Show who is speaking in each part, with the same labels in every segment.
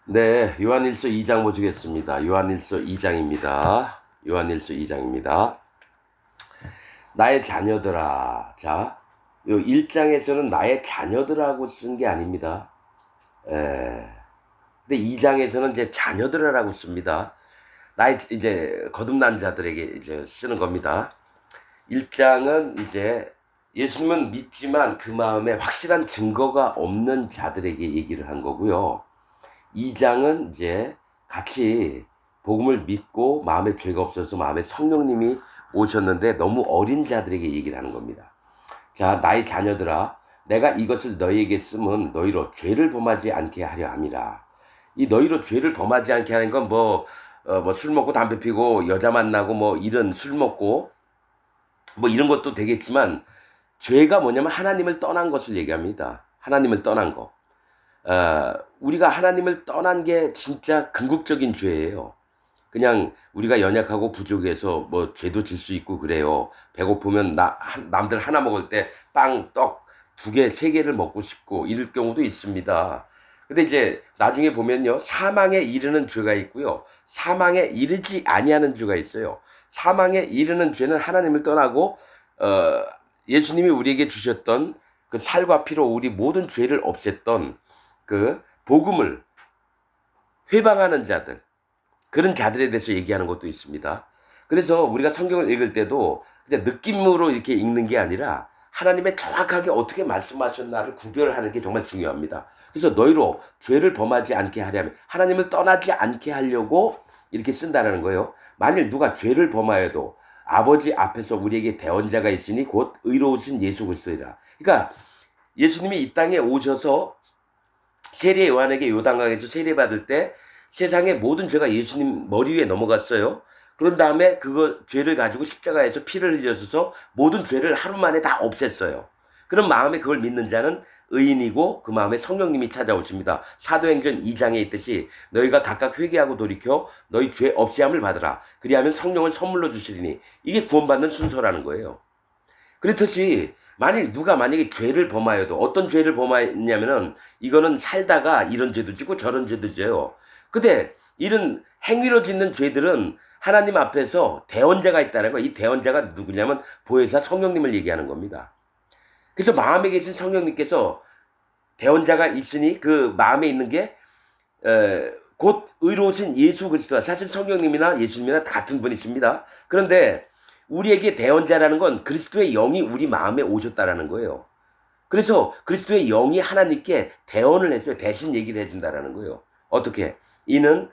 Speaker 1: 네, 요한일서 2장 보시겠습니다. 요한일서 2장입니다. 요한일서 2장입니다. 나의 자녀들아. 자, 요 1장에서는 나의 자녀들하고 쓴 게 아닙니다. 근데 2장에서는 이제 자녀들이라고 씁니다. 나의 이제 거듭난 자들에게 이제 쓰는 겁니다. 1장은 이제 예수님은 믿지만 그 마음에 확실한 증거가 없는 자들에게 얘기를 한 거고요. 2장은 이제 같이 복음을 믿고 마음에 죄가 없어서 마음에 성령님이 오셨는데 너무 어린 자들에게 얘기를 하는 겁니다. 자, 나의 자녀들아, 내가 이것을 너희에게 쓰면 너희로 죄를 범하지 않게 하려 함이라. 이 너희로 죄를 범하지 않게 하는 건 술 먹고 담배 피고 여자 만나고 뭐 이런 술 먹고 뭐 이런 것도 되겠지만, 죄가 뭐냐면 하나님을 떠난 것을 얘기합니다. 하나님을 떠난 거. 우리가 하나님을 떠난 게 진짜 궁극적인 죄예요. 그냥 우리가 연약하고 부족해서 뭐 죄도 질 수 있고 그래요. 배고프면 남들 하나 먹을 때 빵, 떡 2개, 3개를 먹고 싶고 이럴 경우도 있습니다. 근데 이제 나중에 보면요, 사망에 이르는 죄가 있고요, 사망에 이르지 아니하는 죄가 있어요. 사망에 이르는 죄는 하나님을 떠나고 예수님이 우리에게 주셨던 그 살과 피로 우리 모든 죄를 없앴던 그 복음을 회방하는 자들, 그런 자들에 대해서 얘기하는 것도 있습니다. 그래서 우리가 성경을 읽을 때도 그냥 느낌으로 이렇게 읽는 게 아니라 하나님의 정확하게 어떻게 말씀하셨나를 구별하는 게 정말 중요합니다. 그래서 너희로 죄를 범하지 않게 하려면, 하나님을 떠나지 않게 하려고 이렇게 쓴다는 거예요. 만일 누가 죄를 범하여도 아버지 앞에서 우리에게 대언자가 있으니 곧 의로우신 예수 그리스도이라. 그러니까 예수님이 이 땅에 오셔서 세례 요한에게 요단강에서 세례받을 때 세상의 모든 죄가 예수님 머리 위에 넘어갔어요. 그런 다음에 그거 죄를 가지고 십자가에서 피를 흘려서 모든 죄를 하루 만에 다 없앴어요. 그런 마음에 그걸 믿는 자는 의인이고 그 마음에 성령님이 찾아오십니다. 사도행전 2장에 있듯이 너희가 각각 회개하고 돌이켜 너희 죄 없이함을 받으라. 그리하면 성령을 선물로 주시리니, 이게 구원받는 순서라는 거예요. 그렇듯이 만약에 죄를 범하여도, 어떤 죄를 범하였냐면은 이거는 살다가 이런 죄도 짓고 저런 죄도 져요. 근데 이런 행위로 짓는 죄들은 하나님 앞에서 대언자가 있다는 거예요. 이 대언자가 누구냐면 보혜사 성령님을 얘기하는 겁니다. 그래서 마음에 계신 성령님께서 대언자가 있으니 그 마음에 있는 게 곧 의로우신 예수 그리스도와, 사실 성령님이나 예수님이나 같은 분이십니다. 그런데 우리에게 대언자라는 건 그리스도의 영이 우리 마음에 오셨다라는 거예요. 그래서 그리스도의 영이 하나님께 대언을 해줘요. 대신 얘기를 해준다라는 거예요. 어떻게? 이는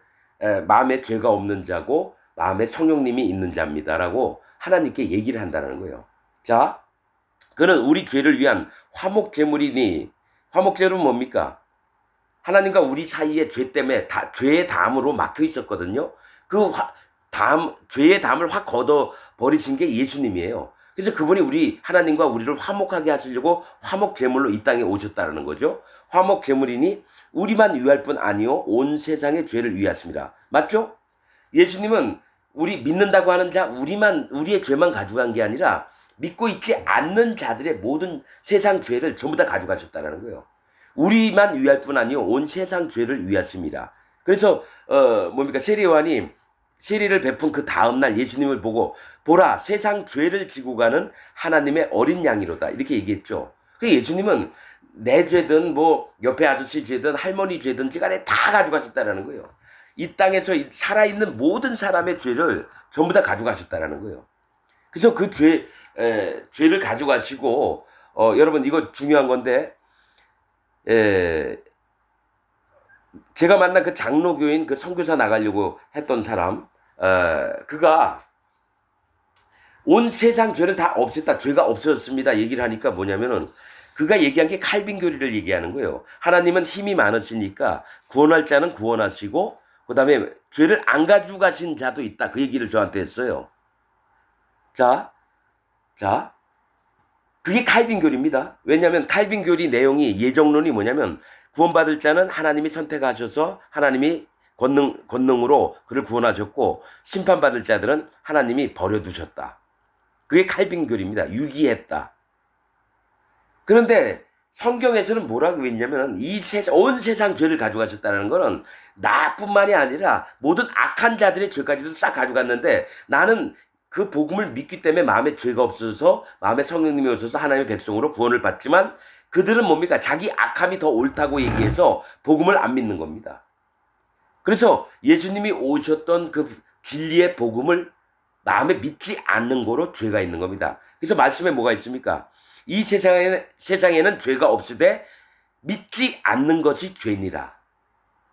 Speaker 1: 마음에 죄가 없는 자고 마음에 성령님이 있는 자입니다라고 하나님께 얘기를 한다는 거예요. 자, 그는 우리 죄를 위한 화목제물이니, 화목제물은 뭡니까? 하나님과 우리 사이에 죄 때문에 죄의 담으로 막혀 있었거든요. 그 죄의 담을 확 걷어 버리신 게 예수님이에요. 그래서 그분이 우리 하나님과 우리를 화목하게 하시려고 화목 제물로 이 땅에 오셨다는 거죠. 화목 제물이니 우리만 위할 뿐 아니요 온 세상의 죄를 위하십니다. 맞죠? 예수님은 우리 믿는다고 하는 자, 우리의 죄만 가져간 게 아니라 믿고 있지 않는 자들의 모든 세상 죄를 전부 다 가져가셨다는 거예요. 우리만 위할 뿐 아니요 온 세상 죄를 위하십니다. 그래서 세례 요한이 세례를 베푼 그 다음날 예수님을 보고 보라 세상 죄를 지고 가는 하나님의 어린 양이로다, 이렇게 얘기했죠. 그 예수님은 내 죄든 뭐 옆에 아저씨 죄든 할머니 죄든지 간에 다 가져가셨다라는 거예요. 이 땅에서 살아있는 모든 사람의 죄를 전부 다 가져가셨다라는 거예요. 그래서 그 죄를 가져가시고, 여러분 이거 중요한 건데, 제가 만난 그 장로교인 그 선교사 나가려고 했던 사람, 그가 온 세상 죄를 다 없앴다, 죄가 없어졌습니다 얘기를 하니까 뭐냐면은 그가 얘기한 게 칼빈 교리를 얘기하는 거예요. 하나님은 힘이 많으시니까 구원할 자는 구원하시고 그 다음에 죄를 안 가져가신 자도 있다, 그 얘기를 저한테 했어요. 자, 그게 칼빈 교리입니다. 왜냐하면 칼빈 교리 내용이, 예정론이 뭐냐면 구원받을 자는 하나님이 선택하셔서 하나님이 권능으로 그를 구원하셨고, 심판받을 자들은 하나님이 버려두셨다. 그게 칼빈 교리입니다. 유기했다. 그런데 성경에서는 뭐라고 했냐면 온 세상 죄를 가져가셨다는 거는 나뿐만이 아니라 모든 악한 자들의 죄까지도 싹 가져갔는데 나는 그 복음을 믿기 때문에 마음에 죄가 없어서 마음에 성령님이 오셔서 하나님의 백성으로 구원을 받지만 그들은 뭡니까? 자기 악함이 더 옳다고 얘기해서 복음을 안 믿는 겁니다. 그래서 예수님이 오셨던 그 진리의 복음을 마음에 믿지 않는 거로 죄가 있는 겁니다. 그래서 말씀에 뭐가 있습니까? 이 세상에는 죄가 없으되 믿지 않는 것이 죄니라.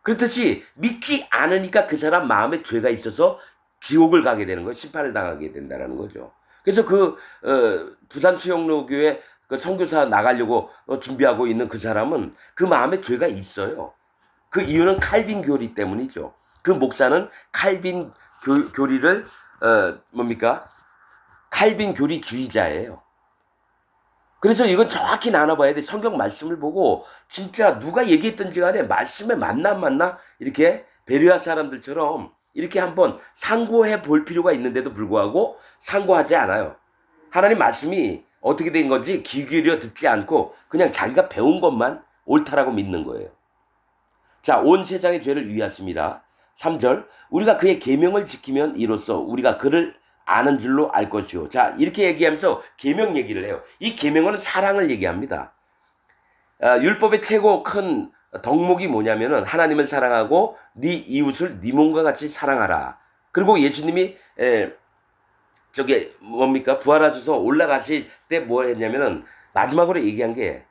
Speaker 1: 그렇듯이 믿지 않으니까 그 사람 마음에 죄가 있어서 지옥을 가게 되는 거예요. 심판을 당하게 된다는 거죠. 그래서 부산 수영로교회 그 선교사 나가려고 준비하고 있는 그 사람은 그 마음에 죄가 있어요. 그 이유는 칼빈 교리 때문이죠. 그 목사는 칼빈 교리를 칼빈 교리주의자예요. 그래서 이건 정확히 나눠봐야 돼. 성경 말씀을 보고 진짜 누가 얘기했든지 간에 말씀에 맞나 이렇게 베레아 사람들처럼 이렇게 한번 상고해 볼 필요가 있는데도 불구하고 상고하지 않아요. 하나님 말씀이 어떻게 된 건지 귀 기울여 듣지 않고 그냥 자기가 배운 것만 옳다라고 믿는 거예요. 자, 온 세상의 죄를 위하십니다. 3절, 우리가 그의 계명을 지키면 이로써 우리가 그를 아는 줄로 알 것이요. 자, 이렇게 얘기하면서 계명 얘기를 해요. 이 계명은 사랑을 얘기합니다. 율법의 최고 큰 덕목이 뭐냐면은 하나님을 사랑하고 네 이웃을 네 몸과 같이 사랑하라. 그리고 예수님이 부활하셔서 올라가실 때 뭐 했냐면은 마지막으로 얘기한 게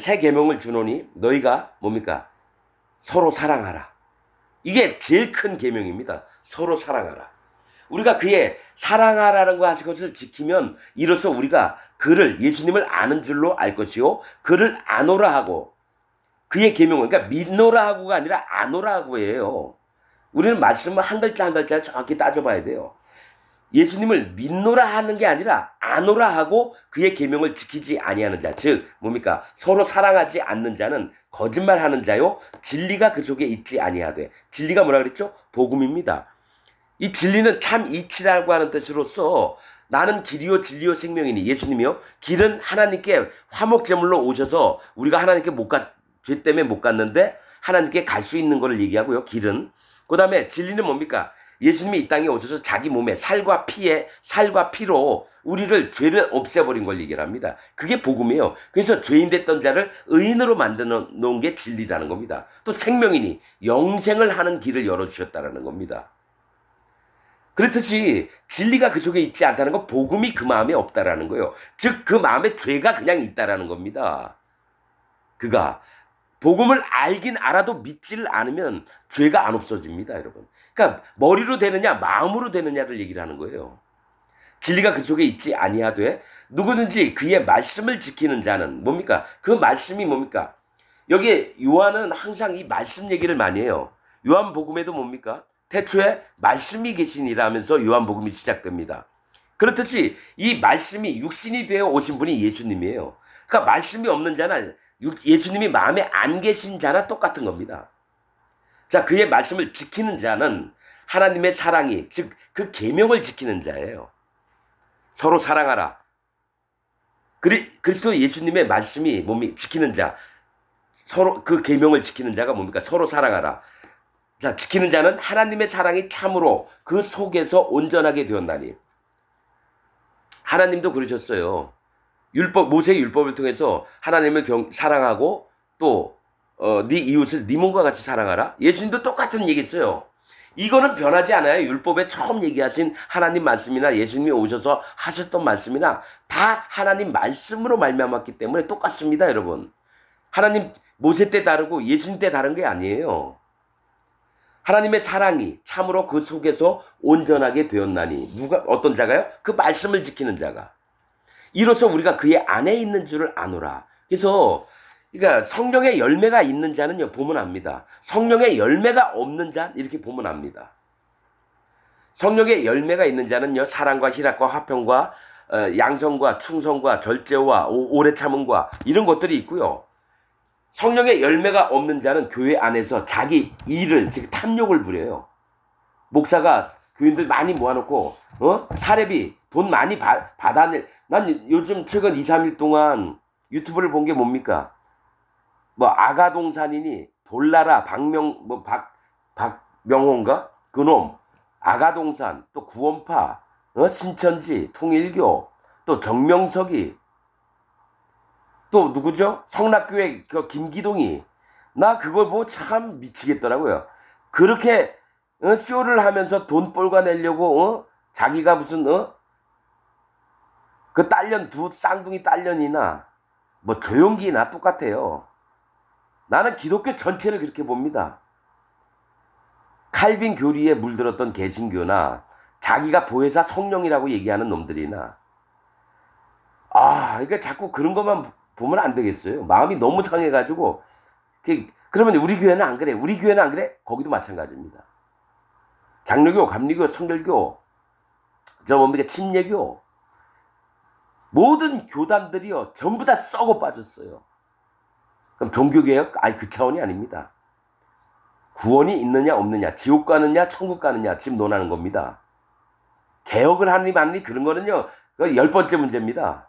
Speaker 1: 새 계명을 주노니 너희가 서로 사랑하라. 이게 제일 큰 계명입니다. 서로 사랑하라. 우리가 그의 사랑하라는 것을 지키면 이로써 우리가 그를 예수님을 아는 줄로 알 것이요 그를 아노라 하고 그의 계명은 그러니까 믿노라 하고가 아니라 아노라 하고예요. 우리는 말씀을 한 글자 한 글자를 정확히 따져봐야 돼요. 예수님을 믿노라 하는 게 아니라 아노라 하고 그의 계명을 지키지 아니하는 자, 즉 서로 사랑하지 않는 자는 거짓말하는 자요 진리가 그 속에 있지 아니하되. 진리가 뭐라 그랬죠? 복음입니다. 이 진리는 참 이치라고 하는 뜻으로서 나는 길이요 진리요 생명이니 예수님이요 길은 하나님께 화목제물로 오셔서 우리가 하나님께 죄 때문에 못 갔는데 하나님께 갈 수 있는 것을 얘기하고요. 길은. 그 다음에 진리는 뭡니까? 예수님이 이 땅에 오셔서 자기 몸에 살과 피로 우리를 죄를 없애버린 걸 얘기를 합니다. 그게 복음이에요. 그래서 죄인 됐던 자를 의인으로 만들어 놓은 게 진리라는 겁니다. 또 생명이니 영생을 하는 길을 열어주셨다는 겁니다. 그렇듯이 진리가 그 속에 있지 않다는 건 복음이 그 마음에 없다라는 거예요. 즉 그 마음에 죄가 그냥 있다라는 겁니다. 그가 복음을 알긴 알아도 믿지를 않으면 죄가 안 없어집니다, 여러분. 그러니까 머리로 되느냐 마음으로 되느냐를 얘기를 하는 거예요. 진리가 그 속에 있지 아니하되 누구든지 그의 말씀을 지키는 자는 그 말씀이 여기 요한은 항상 이 말씀 얘기를 많이 해요. 요한복음에도 태초에 말씀이 계시니라 하면서 요한복음이 시작됩니다. 그렇듯이 이 말씀이 육신이 되어 오신 분이 예수님이에요. 그러니까 말씀이 없는 자는 예수님이 마음에 안 계신 자나 똑같은 겁니다. 자, 그의 말씀을 지키는 자는 하나님의 사랑이, 즉 그 계명을 지키는 자예요. 서로 사랑하라. 그리스도 예수님의 말씀이 지키는 자, 서로 그 계명을 지키는 자가 서로 사랑하라. 자, 지키는 자는 하나님의 사랑이 참으로 그 속에서 온전하게 되었나니. 하나님도 그러셨어요. 모세의 율법을 통해서 하나님을 사랑하고 또 네 이웃을 네 몸과 같이 사랑하라. 예수님도 똑같은 얘기했어요. 이거는 변하지 않아요. 율법에 처음 얘기하신 하나님 말씀이나 예수님이 오셔서 하셨던 말씀이나 다 하나님 말씀으로 말미암았기 때문에 똑같습니다, 여러분. 하나님 모세 때 다르고 예수님 때 다른 게 아니에요. 하나님의 사랑이 참으로 그 속에서 온전하게 되었나니. 어떤 자가요? 그 말씀을 지키는 자가. 이로써 우리가 그의 안에 있는 줄을 아노라. 그래서 그러니까 성령의 열매가 있는 자는요 보면 압니다. 성령의 열매가 없는 자 이렇게 보면 압니다. 성령의 열매가 있는 자는요 사랑과 희락과 화평과 양성과 충성과 절제와 오래 참음과 이런 것들이 있고요. 성령의 열매가 없는 자는 교회 안에서 자기 일을 즉 탐욕을 부려요. 목사가 교인들 많이 모아놓고 사례비 돈 많이 받아낼. 난 요즘 최근 2, 3일 동안 유튜브를 본 게 뭡니까? 뭐 아가동산이니 돌나라 박명호인가? 그놈 아가동산 또 구원파 신천지 통일교 또 정명석이 또 누구죠? 성락교회 그 김기동이 나 그걸 보고 참 미치겠더라고요. 그렇게 쇼를 하면서 돈 벌어내려고 자기가 무슨 그 딸년 두 쌍둥이 딸년이나 뭐 조용기나 똑같아요. 나는 기독교 전체를 그렇게 봅니다. 칼빈 교리에 물들었던 개신교나 자기가 보혜사 성령이라고 얘기하는 놈들이나 그러니까 자꾸 그런 것만 보면 안 되겠어요. 마음이 너무 상해가지고 그러면 우리 교회는 안 그래. 우리 교회는 안 그래. 거기도 마찬가지입니다. 장로교, 감리교, 성결교, 침례교 모든 교단들이요 전부 다 썩어 빠졌어요. 그럼 종교개혁? 그 차원이 아닙니다. 구원이 있느냐 없느냐, 지옥 가느냐 천국 가느냐 지금 논하는 겁니다. 개혁을 하느니 마느니 그런 거는요 10번째 문제입니다.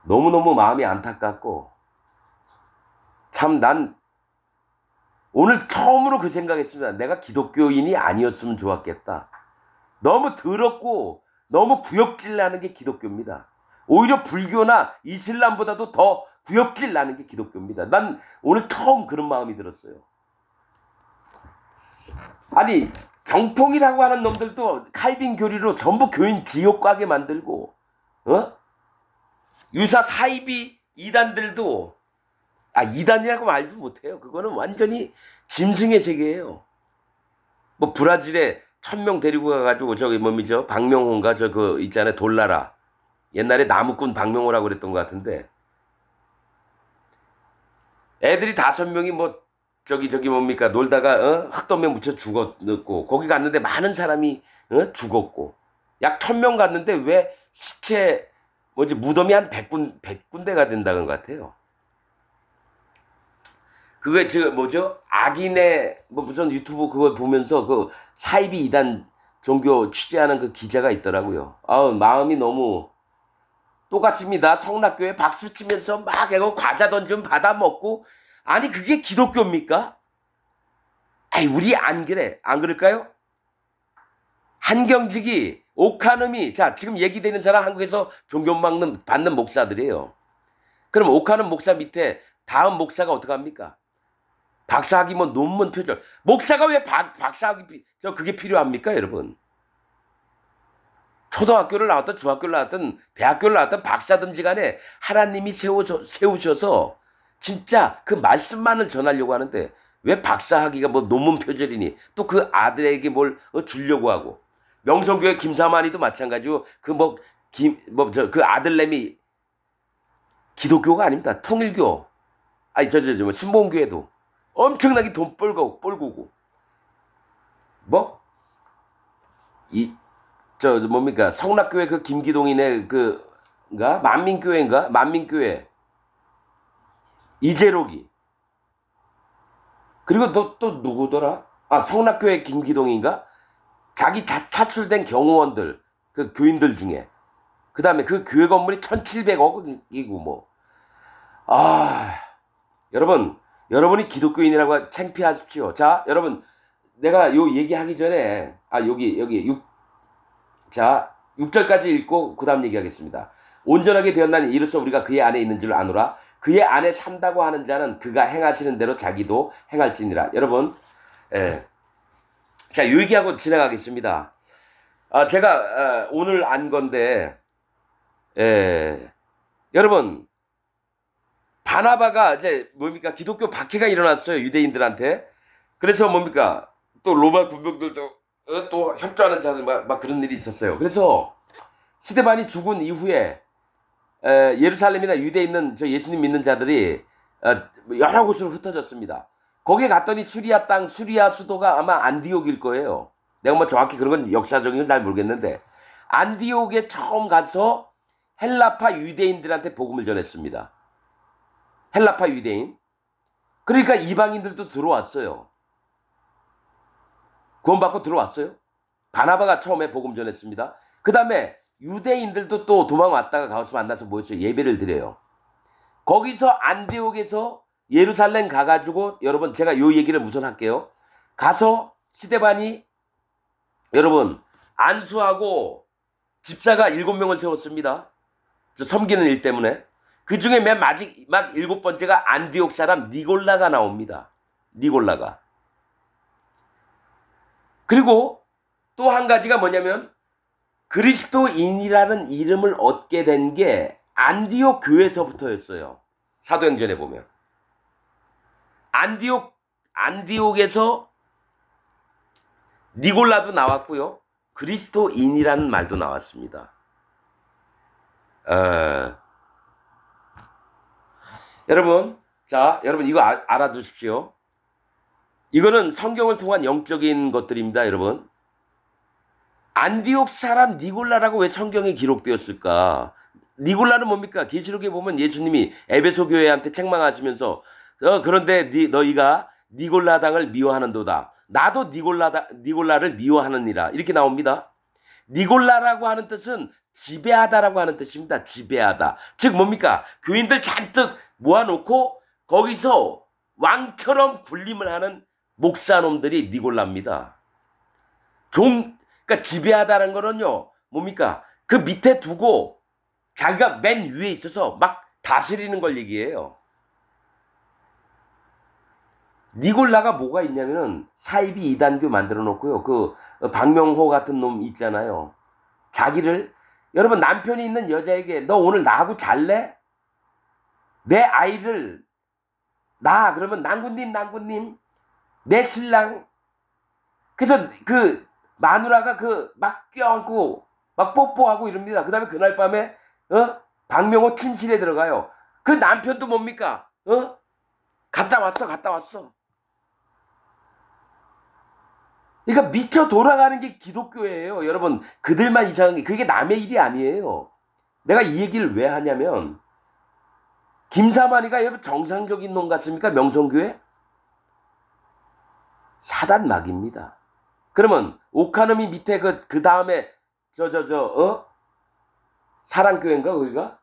Speaker 1: 너무너무 마음이 안타깝고 참 난 오늘 처음으로 그 생각했습니다. 내가 기독교인이 아니었으면 좋았겠다. 너무 더럽고 너무 구역질 나는 게 기독교입니다. 오히려 불교나 이슬람보다도 더 구역질 나는 게 기독교입니다. 난 오늘 처음 그런 마음이 들었어요. 아니 정통이라고 하는 놈들도 칼빈 교리로 전부 교인 지옥 가게 만들고 유사 사이비 이단들도 이단이라고 말도 못해요. 그거는 완전히 짐승의 세계예요. 뭐 브라질에 1000명 데리고 가가지고 박명호인가 있잖아요 돌나라 옛날에 나무꾼 박명호라고 그랬던 것 같은데 애들이 5명이 놀다가 흙덤에 묻혀 죽었고 거기 갔는데 많은 사람이 죽었고 약 1000명 갔는데 왜 시체 무덤이 한 100군데가 된다는 것 같아요. 그게 악인의 무슨 유튜브 그걸 보면서 그 사이비 이단 종교 취재하는 그 기자가 있더라고요. 마음이 너무 똑같습니다. 성락교회 박수 치면서 막 과자 던지면 받아 먹고 아니 그게 기독교입니까? 우리 안 그래. 안 그럴까요? 한경직이 오카눔이 지금 얘기되는 사람 한국에서 존경 받는 목사들이에요. 그럼 오카눔 목사 밑에 다음 목사가 어떡합니까? 박사학위 논문 표절. 목사가 왜 박사학위 그게 필요합니까, 여러분? 초등학교를 나왔든 중학교를 나왔든 대학교를 나왔든 박사든지 간에 하나님이 세우셔서 진짜 그 말씀만을 전하려고 하는데 왜 박사학위가 논문 표절이니 또 그 아들에게 뭘 주려고 하고 명성교회 김사만이도 마찬가지고 그 아들내미 기독교가 아닙니다. 통일교 신봉교회도 엄청나게 돈 뻘고고 성락교회 그 김기동이네 만민교회 이재록이 그리고 또 누구더라? 성락교회 김기동인가? 자기 차출된 경호원들 그 교인들 중에 그 다음에 그 교회 건물이 1700억이고 여러분이 기독교인이라고 창피하십시오. 자, 여러분, 내가 요 얘기하기 전에, 여기 6절까지 읽고, 그 다음 얘기하겠습니다. 온전하게 되었나니 이로써 우리가 그의 안에 있는 줄 아노라. 그의 안에 산다고 하는 자는 그가 행하시는 대로 자기도 행할지니라. 여러분, 요 얘기하고 지나가겠습니다. 제가, 오늘 안 건데, 여러분, 바나바가 기독교 박해가 일어났어요. 유대인들한테. 그래서 또 로마 군병들도 또 협조하는 자들 막 그런 일이 있었어요. 그래서 스데반이 죽은 이후에 예루살렘이나 유대에 있는 예수님 믿는 자들이 여러 곳으로 흩어졌습니다. 거기에 갔더니 수리아 수도가 아마 안디옥일 거예요. 내가 정확히 그런 건 역사적인 건 잘 모르겠는데 안디옥에 처음 가서 헬라파 유대인들한테 복음을 전했습니다. 헬라파 유대인. 그러니까 이방인들도 들어왔어요. 구원받고 들어왔어요. 바나바가 처음에 복음 전했습니다. 그 다음에 유대인들도 또 도망왔다가 가서 만나서 뭐였어요? 예배를 드려요. 거기서 안디옥에서 예루살렘 가가지고 여러분 제가 요 얘기를 우선 할게요. 가서 스데반이 여러분 안수하고 집사가 7명을 세웠습니다. 섬기는 일 때문에. 그 중에 맨 마지막 7번째가 안디옥 사람 니골라가 나옵니다. 니골라가. 그리고 또 한 가지가 뭐냐면 그리스도인이라는 이름을 얻게 된 게 안디옥 교회에서부터였어요. 사도행전에 보면. 안디옥에서 니골라도 나왔고요. 그리스도인이라는 말도 나왔습니다. 여러분, 자, 여러분 이거 알아두십시오. 이거는 성경을 통한 영적인 것들입니다, 여러분. 안디옥 사람 니골라라고 왜 성경에 기록되었을까? 니골라는 뭡니까? 계시록에 보면 예수님이 에베소 교회한테 책망하시면서 그런데 너희가 니골라당을 미워하는도다. 나도 니골라를 미워하느니라. 이렇게 나옵니다. 니골라라고 하는 뜻은 지배하다라고 하는 뜻입니다. 지배하다. 즉 뭡니까? 교인들 잔뜩 모아놓고 거기서 왕처럼 군림을 하는 목사놈들이 니골라입니다. 그러니까 지배하다는 거는요. 뭡니까? 그 밑에 두고 자기가 맨 위에 있어서 막 다스리는 걸 얘기해요. 니골라가 뭐가 있냐면은 사이비 이단교 만들어 놓고요. 그 박명호 같은 놈 있잖아요. 자기를 여러분 남편이 있는 여자에게 너 오늘 나하고 잘래? 내 아이를 그러면 난구님 내 신랑. 그래서 그 마누라가 막 껴안고 막 뽀뽀하고 이럽니다. 그 다음에 그날 밤에 박명호 침실에 들어가요. 그 남편도 뭡니까? 갔다 왔어. 그러니까 미쳐 돌아가는 게 기독교예요. 여러분 그들만 이상한 게 그게 남의 일이 아니에요. 내가 이 얘기를 왜 하냐면 김사만이가 여러분 정상적인 놈 같습니까? 명성교회? 사단막입니다. 그러면 오카노미 밑에 그 다음에 사랑교회인가 거기가?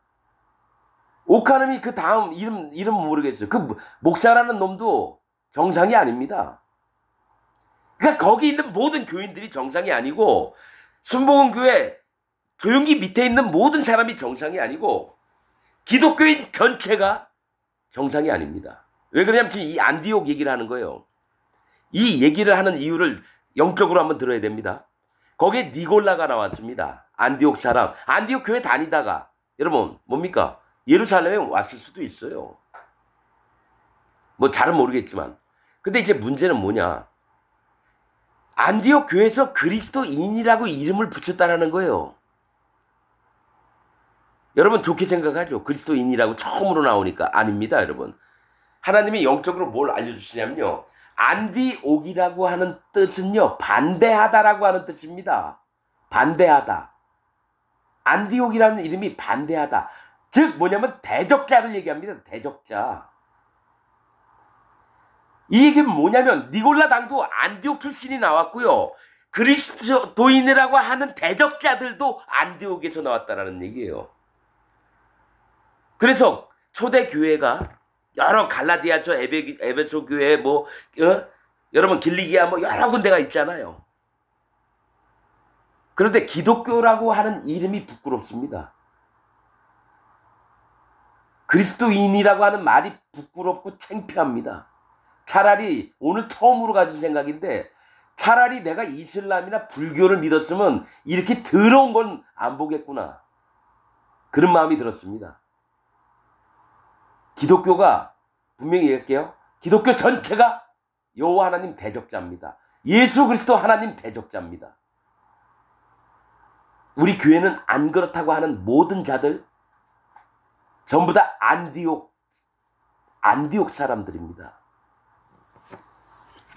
Speaker 1: 오카노미 그 다음 이름 모르겠어요. 그 목사라는 놈도 정상이 아닙니다. 그러니까 거기 있는 모든 교인들이 정상이 아니고 순복음교회 조용기 밑에 있는 모든 사람이 정상이 아니고 기독교인 전체가 정상이 아닙니다. 왜 그러냐면 지금 이 안디옥 얘기를 하는 거예요. 이 얘기를 하는 이유를 영적으로 한번 들어야 됩니다. 거기에 니골라가 나왔습니다. 안디옥 사람. 안디옥 교회 다니다가 여러분 뭡니까? 예루살렘에 왔을 수도 있어요. 뭐 잘은 모르겠지만. 근데 이제 문제는 뭐냐? 안디옥 교회에서 그리스도인이라고 이름을 붙였다라는 거예요. 여러분 좋게 생각하죠. 그리스도인이라고 처음으로 나오니까. 아닙니다, 여러분. 하나님이 영적으로 뭘 알려주시냐면요. 안디옥이라고 하는 뜻은요. 반대하다라고 하는 뜻입니다. 반대하다. 안디옥이라는 이름이 반대하다. 즉 뭐냐면 대적자를 얘기합니다. 대적자. 이 얘기는 뭐냐면 니골라 당도 안디옥 출신이 나왔고요. 그리스도인이라고 하는 대적자들도 안디옥에서 나왔다라는 얘기예요. 그래서 초대 교회가 여러 갈라디아서 에베소 교회 여러분 길리기아 여러 군데가 있잖아요. 그런데 기독교라고 하는 이름이 부끄럽습니다. 그리스도인이라고 하는 말이 부끄럽고 창피합니다. 차라리 오늘 처음으로 가진 생각인데 차라리 내가 이슬람이나 불교를 믿었으면 이렇게 더러운 건 안 보겠구나. 그런 마음이 들었습니다. 기독교가 분명히 얘기할게요. 기독교 전체가 여호와 하나님 대적자입니다. 예수 그리스도 하나님 대적자입니다. 우리 교회는 안 그렇다고 하는 모든 자들 전부 다 안디옥 사람들입니다.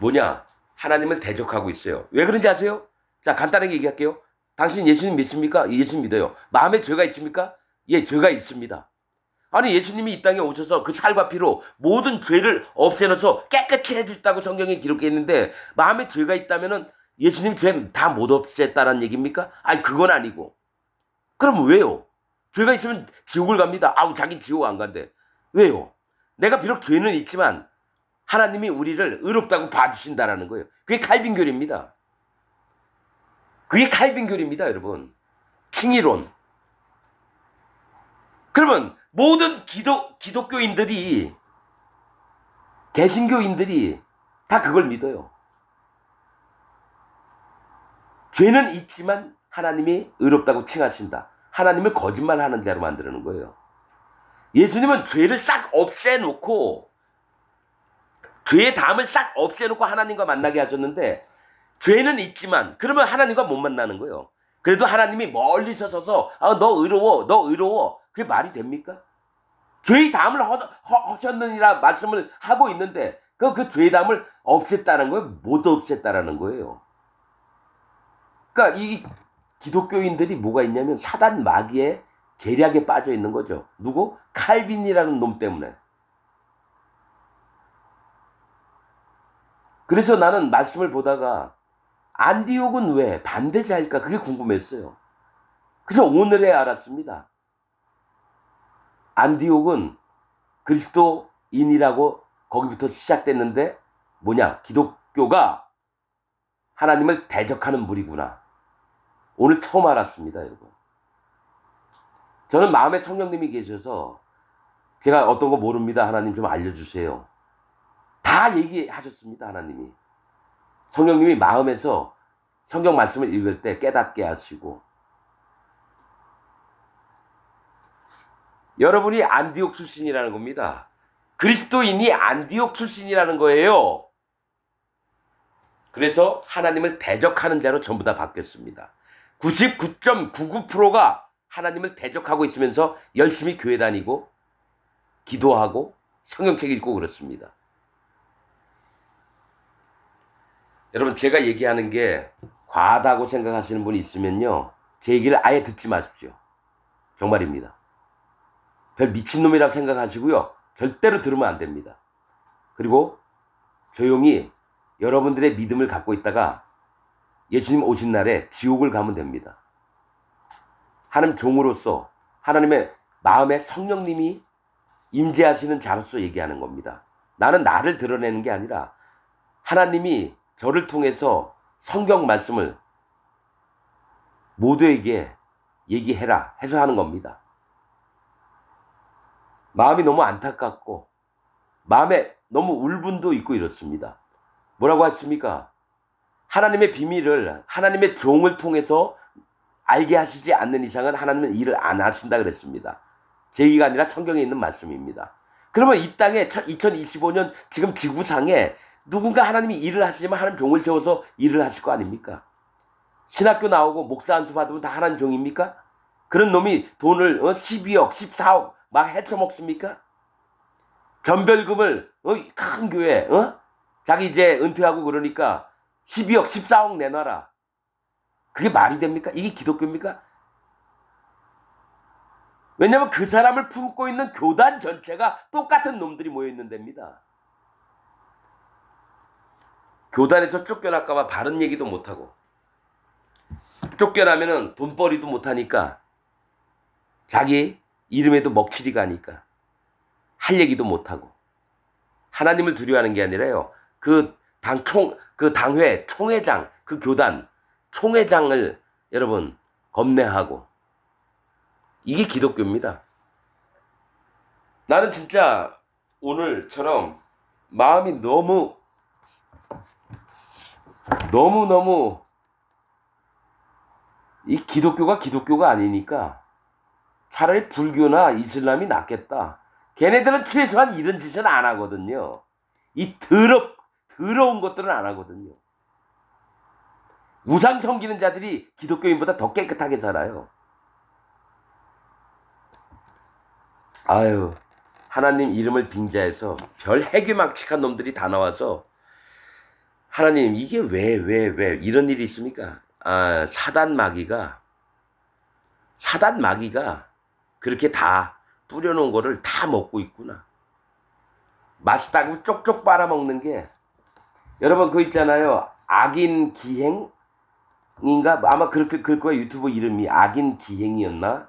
Speaker 1: 뭐냐? 하나님을 대적하고 있어요. 왜 그런지 아세요? 자, 간단하게 얘기할게요. 당신 예수님 믿습니까? 예수님 믿어요. 마음에 죄가 있습니까? 예, 죄가 있습니다. 아니 예수님이 이 땅에 오셔서 그 살과 피로 모든 죄를 없애놓아서 깨끗이 해주셨다고 성경에 기록해 있는데 마음에 죄가 있다면은 예수님 죄 다 못 없앴다는 얘기입니까? 아니 그건 아니고 그럼 왜요? 죄가 있으면 지옥을 갑니다. 아우, 자기 지옥 안 간대. 왜요? 내가 비록 죄는 있지만 하나님이 우리를 의롭다고 봐주신다라는 거예요. 그게 칼빈교리입니다. 그게 칼빈교리입니다, 여러분. 칭의론. 그러면 모든 기독교인들이, 개신교인들이 다 그걸 믿어요. 죄는 있지만 하나님이 의롭다고 칭하신다. 하나님을 거짓말하는 자로 만드는 거예요. 예수님은 죄를 싹 없애놓고, 죄의 담을 싹 없애놓고 하나님과 만나게 하셨는데, 죄는 있지만 그러면 하나님과 못 만나는 거예요. 그래도 하나님이 멀리서 서서 너 의로워, 너 의로워. 그게 말이 됩니까? 죄의 담을 허셨느니라 말씀을 하고 있는데 그 죄의 담을 없앴다는 거예요? 못 없앴다라는 거예요. 그러니까 이 기독교인들이 뭐가 있냐면 사단 마귀의 계략에 빠져 있는 거죠. 누구? 칼빈이라는 놈 때문에. 그래서 나는 말씀을 보다가 안디옥은 왜 반대자일까? 그게 궁금했어요. 그래서 오늘에 알았습니다. 안디옥은 그리스도인이라고 거기부터 시작됐는데 뭐냐? 기독교가 하나님을 대적하는 무리구나. 오늘 처음 알았습니다, 여러분. 저는 마음에 성령님이 계셔서 제가 어떤 거 모릅니다. 하나님 좀 알려주세요. 다 얘기하셨습니다, 하나님이. 성령님이 마음에서 성경 말씀을 읽을 때 깨닫게 하시고, 여러분이 안디옥 출신이라는 겁니다. 그리스도인이 안디옥 출신이라는 거예요. 그래서 하나님을 대적하는 자로 전부 다 바뀌었습니다. 99.99%가 하나님을 대적하고 있으면서 열심히 교회 다니고 기도하고 성경책 읽고 그렇습니다. 여러분, 제가 얘기하는 게 과하다고 생각하시는 분이 있으면요, 제 얘기를 아예 듣지 마십시오. 정말입니다. 별 미친놈이라고 생각하시고요, 절대로 들으면 안 됩니다. 그리고 조용히 여러분들의 믿음을 갖고 있다가 예수님 오신 날에 지옥을 가면 됩니다. 하나님 종으로서 하나님의 마음에 성령님이 임재하시는 자로서 얘기하는 겁니다. 나는 나를 드러내는 게 아니라 하나님이 저를 통해서 성경 말씀을 모두에게 얘기해라 해서 하는 겁니다. 마음이 너무 안타깝고 마음에 너무 울분도 있고 이렇습니다. 뭐라고 했습니까? 하나님의 비밀을 하나님의 종을 통해서 알게 하시지 않는 이상은 하나님은 일을 안 하신다 그랬습니다. 제 얘기가 아니라 성경에 있는 말씀입니다. 그러면 이 땅에 2025년 지금 지구상에 누군가 하나님이 일을 하시지만 하나님 종을 세워서 일을 하실 거 아닙니까? 신학교 나오고 목사 안수 받으면 다 하나님 종입니까? 그런 놈이 돈을 12억, 14억 막 헤쳐먹습니까? 전별금을 큰 교회 자기 이제 은퇴하고 그러니까 12억, 14억 내놔라. 그게 말이 됩니까? 이게 기독교입니까? 왜냐하면 그 사람을 품고 있는 교단 전체가 똑같은 놈들이 모여있는 데입니다. 교단에서 쫓겨날까 봐 바른 얘기도 못하고, 쫓겨나면은 돈벌이도 못하니까 자기 이름에도 먹칠이가 하니까 할 얘기도 못하고, 하나님을 두려워하는 게 아니라요, 그 당회 총회장, 그 교단 총회장을 여러분 겁내하고, 이게 기독교입니다. 나는 진짜 오늘처럼 마음이 너무너무 이 기독교가 아니니까 차라리 불교나 이슬람이 낫겠다. 걔네들은 최소한 이런 짓은 안 하거든요. 이 더러운 것들은 안 하거든요. 우상 섬기는 자들이 기독교인보다 더 깨끗하게 살아요. 아유, 하나님 이름을 빙자해서 별 해괴망측한 놈들이 다 나와서, 하나님 이게 왜 이런 일이 있습니까? 사단 마귀가 그렇게 다 뿌려놓은 거를 다 먹고 있구나. 맛있다고 쪽쪽 빨아먹는 게, 여러분 그거 있잖아요, 악인 기행 기행인가? 아마 그렇게 그럴 거야. 유튜브 이름이 악인 기행이었나?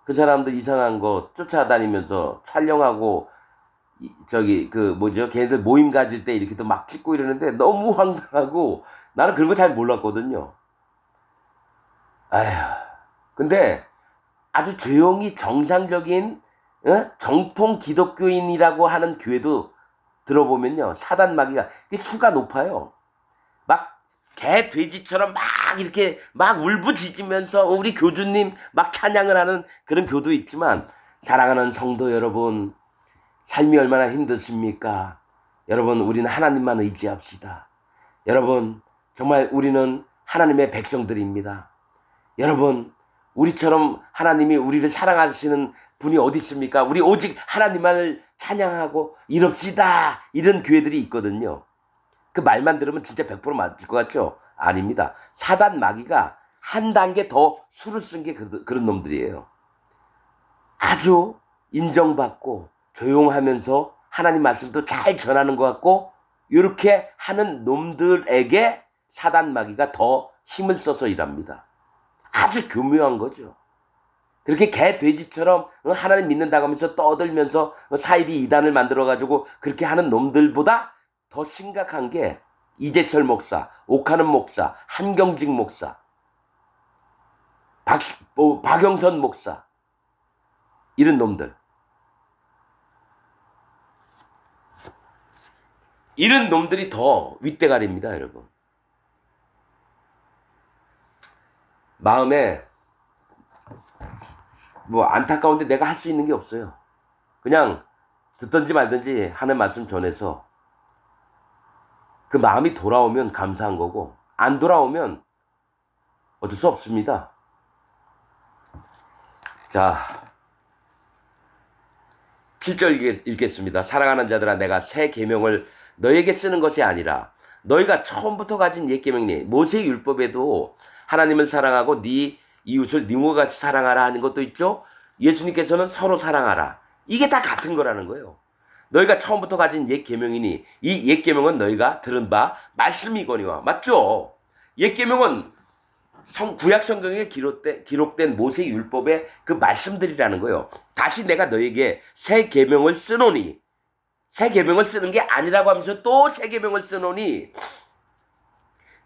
Speaker 1: 그 사람들 이상한 거 쫓아다니면서 촬영하고 저기 그 뭐죠? 걔네들 모임 가질 때 이렇게 또 막 찍고 이러는데 너무 황당하고 나는 그런 거 잘 몰랐거든요. 아휴. 근데 아주 조용히 정상적인 정통 기독교인이라고 하는 교회도 들어보면요. 사단 마귀가 수가 높아요. 막 개 돼지처럼 막 이렇게 막 울부짖으면서 우리 교주님 막 찬양을 하는 그런 교도 있지만 사랑하는 성도 여러분 삶이 얼마나 힘드십니까? 여러분 우리는 하나님만 의지합시다. 여러분 정말 우리는 하나님의 백성들입니다. 여러분 우리처럼 하나님이 우리를 사랑하시는 분이 어디 있습니까? 우리 오직 하나님만을 찬양하고 이럽시다. 이런 교회들이 있거든요. 그 말만 들으면 진짜 100% 맞을 것 같죠? 아닙니다. 사단 마귀가 한 단계 더 수를 쓴 게 그런 놈들이에요. 아주 인정받고 조용하면서 하나님 말씀도 잘 전하는 것 같고 이렇게 하는 놈들에게 사단 마귀가 더 힘을 써서 일합니다. 아주 교묘한 거죠. 그렇게 개 돼지처럼 하나님 믿는다고 하면서 떠들면서 사이비 이단을 만들어가지고 그렇게 하는 놈들보다 더 심각한 게 이재철 목사, 옥하는 목사, 한경직 목사, 박영선 목사 이런 놈들. 이런 놈들이 더 윗대가리입니다, 여러분. 마음에 뭐 안타까운데 내가 할 수 있는 게 없어요. 그냥 듣든지 말든지 하는 말씀 전해서 그 마음이 돌아오면 감사한 거고 안 돌아오면 어쩔 수 없습니다. 자, 7절 읽겠습니다. 사랑하는 자들아 내가 새 계명을 너에게 쓰는 것이 아니라 너희가 처음부터 가진 옛 계명이니 모세의 율법에도 하나님을 사랑하고 네 이웃을 네 몸과 같이 사랑하라 하는 것도 있죠. 예수님께서는 서로 사랑하라. 이게 다 같은 거라는 거예요. 너희가 처음부터 가진 옛 계명이니 이 옛 계명은 너희가 들은 바 말씀이거니와. 맞죠? 옛 계명은 구약 성경에 기록된 모세 율법의 그 말씀들이라는 거예요. 다시 내가 너에게 새 계명을 쓰노니 새 계명을 쓰는 게 아니라고 하면서 또 새 계명을 쓰노니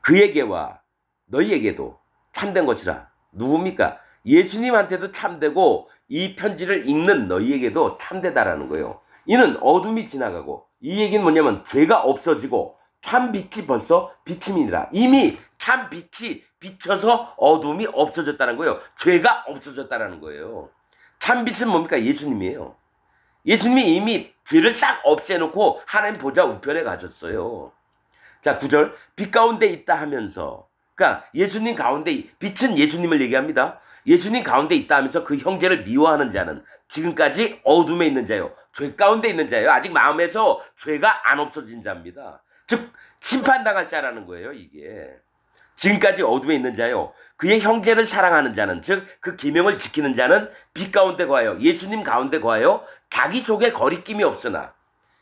Speaker 1: 그에게와 너희에게도 참된 것이라. 누굽니까? 예수님한테도 참되고 이 편지를 읽는 너희에게도 참되다라는 거예요. 이는 어둠이 지나가고 이 얘기는 뭐냐면 죄가 없어지고 참 빛이 벌써 비침이니라. 이미 참 빛이 비쳐서 어둠이 없어졌다는 거예요. 죄가 없어졌다는 거예요. 참 빛은 뭡니까? 예수님이에요. 예수님이 이미 죄를 싹 없애놓고 하나님 보좌 우편에 가셨어요. 자, 9절 빛 가운데 있다 하면서 그러니까 예수님 가운데 빛은 예수님을 얘기합니다. 예수님 가운데 있다 하면서 그 형제를 미워하는 자는 지금까지 어둠에 있는 자요. 죄 가운데 있는 자예요. 아직 마음에서 죄가 안 없어진 자입니다. 즉 심판당할 자라는 거예요. 이게. 지금까지 어둠에 있는 자요. 그의 형제를 사랑하는 자는 즉 그 계명을 지키는 자는 빛 가운데 거하여 예수님 가운데 거하여 자기 속에 거리낌이 없으나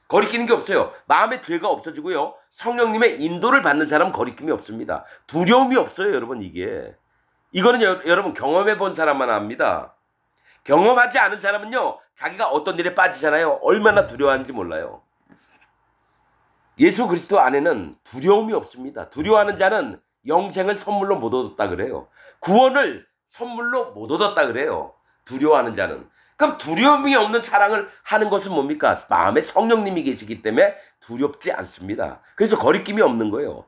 Speaker 1: 거리끼는 게 없어요. 마음에 죄가 없어지고요. 성령님의 인도를 받는 사람은 거리낌이 없습니다. 두려움이 없어요. 여러분 이게. 이거는 여러분 경험해 본 사람만 압니다. 경험하지 않은 사람은요. 자기가 어떤 일에 빠지잖아요. 얼마나 두려워하는지 몰라요. 예수 그리스도 안에는 두려움이 없습니다. 두려워하는 자는 영생을 선물로 못 얻었다 그래요. 구원을 선물로 못 얻었다 그래요. 두려워하는 자는. 그럼 두려움이 없는 사랑을 하는 것은 뭡니까? 마음에 성령님이 계시기 때문에 두렵지 않습니다. 그래서 거리낌이 없는 거예요.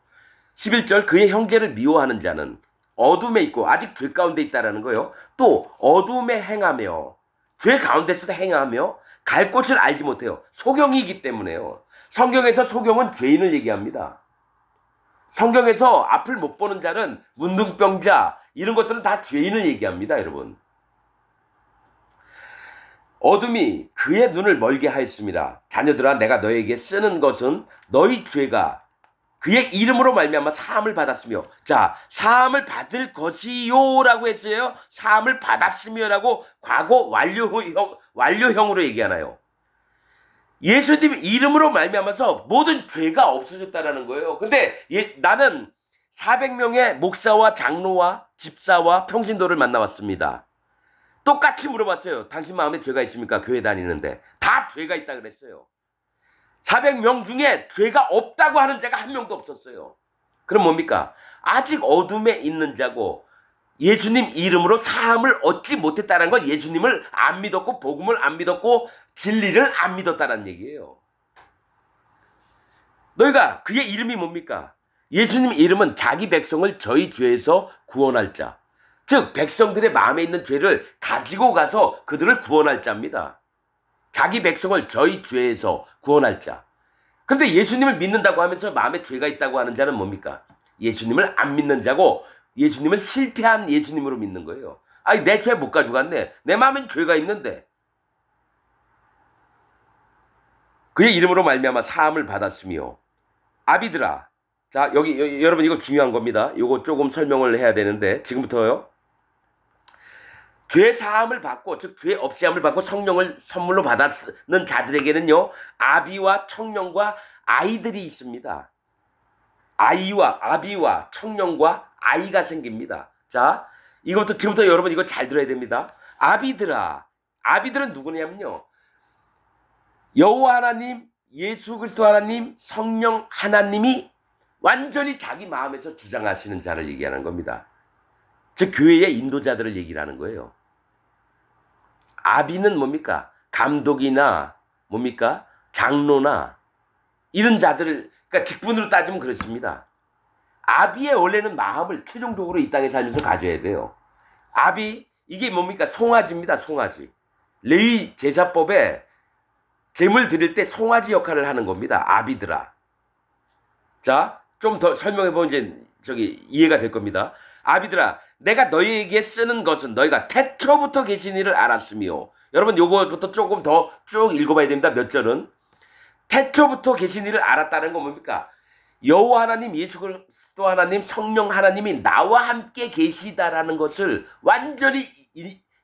Speaker 1: 11절 그의 형제를 미워하는 자는 어둠에 있고 아직 죄 가운데 있다라는 거예요. 또 어둠에 행하며 죄 가운데서도 행하며 갈 곳을 알지 못해요. 소경이기 때문에요. 성경에서 소경은 죄인을 얘기합니다. 성경에서 앞을 못 보는 자는 문둥병자 이런 것들은 다 죄인을 얘기합니다. 여러분. 어둠이 그의 눈을 멀게 하였습니다. 자녀들아 내가 너에게 쓰는 것은 너희 죄가 그의 이름으로 말미암아 사함을 받았으며 자 사함을 받을 것이요 라고 했어요. 사함을 받았으며 라고 과거 완료형으로 얘기하나요. 예수님 이름으로 말미암아서 모든 죄가 없어졌다라는 거예요. 근데 나는 400명의 목사와 장로와 집사와 평신도를 만나왔습니다. 똑같이 물어봤어요. 당신 마음에 죄가 있습니까? 교회 다니는데. 다 죄가 있다 그랬어요. 400명 중에 죄가 없다고 하는 자가 한 명도 없었어요. 그럼 뭡니까? 아직 어둠에 있는 자고 예수님 이름으로 사함을 얻지 못했다는 건 예수님을 안 믿었고 복음을 안 믿었고 진리를 안 믿었다는 얘기예요. 너희가 그의 이름이 뭡니까? 예수님 이름은 자기 백성을 저희 죄에서 구원할 자. 즉 백성들의 마음에 있는 죄를 가지고 가서 그들을 구원할 자입니다. 자기 백성을 저희 죄에서 구원할 자. 근데 예수님을 믿는다고 하면서 마음에 죄가 있다고 하는 자는 뭡니까? 예수님을 안 믿는 자고 예수님을 실패한 예수님으로 믿는 거예요. 아니 내 죄 못 가져갔네. 내 마음엔 죄가 있는데. 그의 이름으로 말미암아 사함을 받았으며 아비들아. 자 여러분 이거 중요한 겁니다. 이거 조금 설명을 해야 되는데 지금부터요. 죄 사함을 받고 즉 죄 없이함을 받고 성령을 선물로 받았는 자들에게는요. 아비와 청년과 아이들이 있습니다. 아비와 청년과 아이가 생깁니다. 자 이것부터 지금부터 여러분 이거 잘 들어야 됩니다. 아비들아. 아비들은 누구냐면요. 여호와 하나님, 예수 그리스도 하나님, 성령 하나님이 완전히 자기 마음에서 주장하시는 자를 얘기하는 겁니다. 즉 교회의 인도자들을 얘기를 하는 거예요. 아비는 뭡니까? 감독이나 뭡니까? 장로나 이런 자들을 그러니까 직분으로 따지면 그렇습니다. 아비의 원래는 마음을 최종적으로 이 땅에 살면서 가져야 돼요. 아비 이게 뭡니까? 송아지입니다. 송아지. 레위 제사법에 제물 드릴 때 송아지 역할을 하는 겁니다. 아비들아. 자, 좀 더 설명해보면 이제 이해가 될 겁니다. 아비들아, 내가 너희에게 쓰는 것은 너희가 태초부터 계신 이를 알았으며. 여러분 요거부터 조금 더 쭉 읽어봐야 됩니다. 몇 절은. 태초부터 계신 이를 알았다는 건 뭡니까? 여호와 하나님, 예수 그리스도 하나님, 성령 하나님이 나와 함께 계시다라는 것을 완전히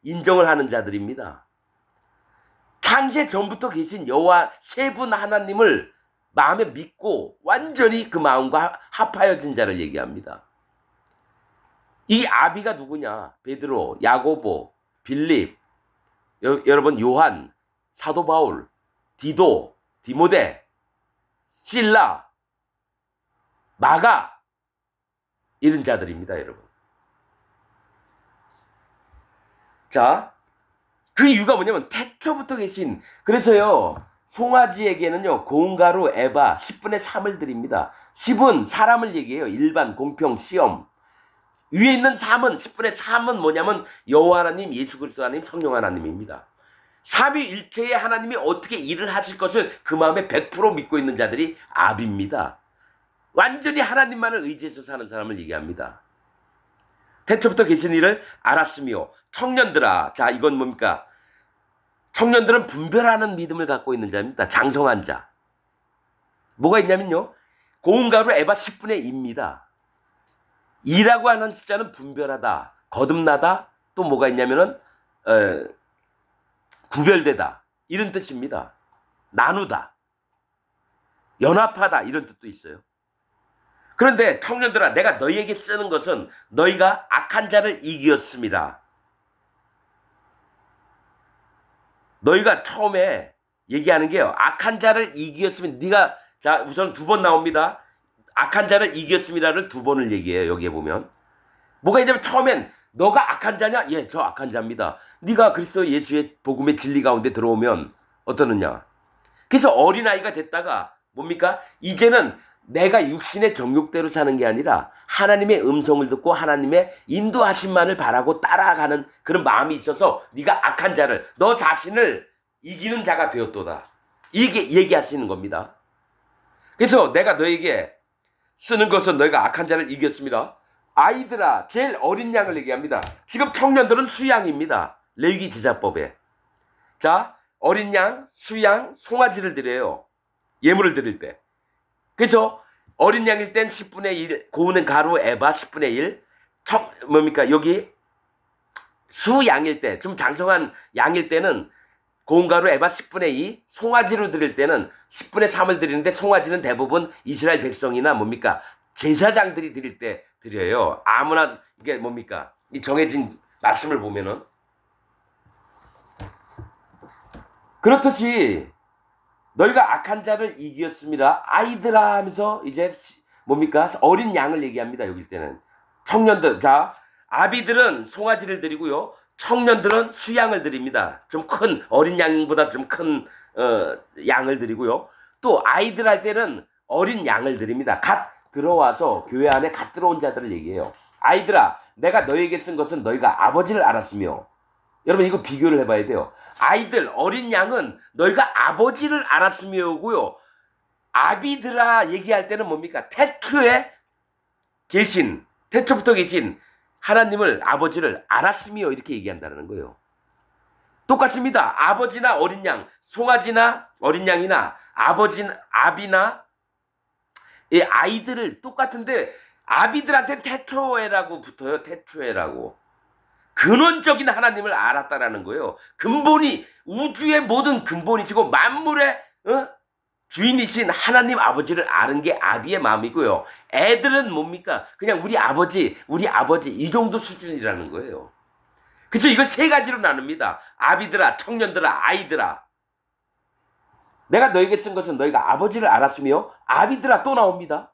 Speaker 1: 인정을 하는 자들입니다. 창세 전부터 계신 여호와 세 분 하나님을 마음에 믿고 완전히 그 마음과 합하여진 자를 얘기합니다. 이 아비가 누구냐? 베드로, 야고보, 빌립, 여러분 요한, 사도 바울, 디도, 디모데, 실라, 마가 이런 자들입니다, 여러분. 자, 그 이유가 뭐냐면 태초부터 계신 그래서요. 송아지에게는요. 고운가루 에바 10분의 3을 드립니다. 10은 사람을 얘기해요. 일반, 공평, 시험. 위에 있는 3은 10분의 3은 뭐냐면 여호와 하나님, 예수 그리스도 하나님, 성령 하나님입니다. 삼위일체의 하나님이 어떻게 일을 하실 것을 그 마음에 100% 믿고 있는 자들이 아비입니다. 완전히 하나님만을 의지해서 사는 사람을 얘기합니다. 태초부터 계신 일을 알았으며 청년들아. 자 이건 뭡니까? 청년들은 분별하는 믿음을 갖고 있는 자입니다. 장성한 자. 뭐가 있냐면요. 고운가루 에바 10분의 2입니다. 2라고 하는 숫자는 분별하다, 거듭나다, 또 뭐가 있냐면은 구별되다 이런 뜻입니다. 나누다, 연합하다 이런 뜻도 있어요. 그런데 청년들아 내가 너희에게 쓰는 것은 너희가 악한 자를 이기었습니다. 너희가 처음에 얘기하는 게요. 악한 자를 이기었으면 네가 자 우선 2번 나옵니다. 악한 자를 이겼습니다를 2번을 얘기해요. 여기에 보면 뭐가 있냐면 처음엔 너가 악한 자냐? 예, 저 악한 자입니다. 네가 그리스도 예수의 복음의 진리 가운데 들어오면 어떠느냐? 그래서 어린아이가 됐다가 뭡니까? 이제는 내가 육신의 정욕대로 사는 게 아니라 하나님의 음성을 듣고 하나님의 인도하심만을 바라고 따라가는 그런 마음이 있어서 네가 악한 자를 너 자신을 이기는 자가 되었도다. 이게 얘기하시는 겁니다. 그래서 내가 너에게 쓰는 것은 너희가 악한 자를 이겼습니다. 아이들아, 제일 어린 양을 얘기합니다. 지금 청년들은 수양입니다. 레위기 제사법에. 자, 어린 양, 수양, 송아지를 드려요. 예물을 드릴 때. 그래서 어린 양일 땐 10분의 1, 고우는 가루 에바 10분의 1, 뭡니까? 여기 수양일 때, 좀 장성한 양일 때는 고운 가루 에바 10분의 2, 송아지로 드릴 때는 10분의 3을 드리는데 송아지는 대부분 이스라엘 백성이나 뭡니까? 제사장들이 드릴 때 드려요. 아무나 이게 뭡니까? 이 정해진 말씀을 보면은 그렇듯이 너희가 악한 자를 이겼습니다. 아이들아 하면서 이제 뭡니까? 어린 양을 얘기합니다. 여기 때는 청년들. 자, 아비들은 송아지를 드리고요. 청년들은 수양을 드립니다. 좀 큰 어린 양보다 좀 큰 양을 드리고요. 또 아이들 할 때는 어린 양을 드립니다. 갓 들어와서 교회 안에 갓 들어온 자들을 얘기해요. 아이들아, 내가 너에게 쓴 것은 너희가 아버지를 알았으며. 여러분 이거 비교를 해봐야 돼요. 아이들 어린 양은 너희가 아버지를 알았으며고요. 아비들아 얘기할 때는 뭡니까? 태초에 계신, 태초부터 계신 하나님을, 아버지를 알았으며 이렇게 얘기한다는 거예요. 똑같습니다. 아버지나 어린 양, 송아지나 어린 양이나 아비나 이 아이들을 똑같은데 아비들한테는 태초에라고 붙어요. 태초에라고. 근원적인 하나님을 알았다라는 거예요. 근본이, 우주의 모든 근본이시고 만물의 주인이신 하나님 아버지를 아는 게 아비의 마음이고요. 애들은 뭡니까? 그냥 우리 아버지 이 정도 수준이라는 거예요. 그래서 이걸 세 가지로 나눕니다. 아비들아, 청년들아, 아이들아. 내가 너에게 쓴 것은 너희가 아버지를 알았으며. 아비들아 또 나옵니다.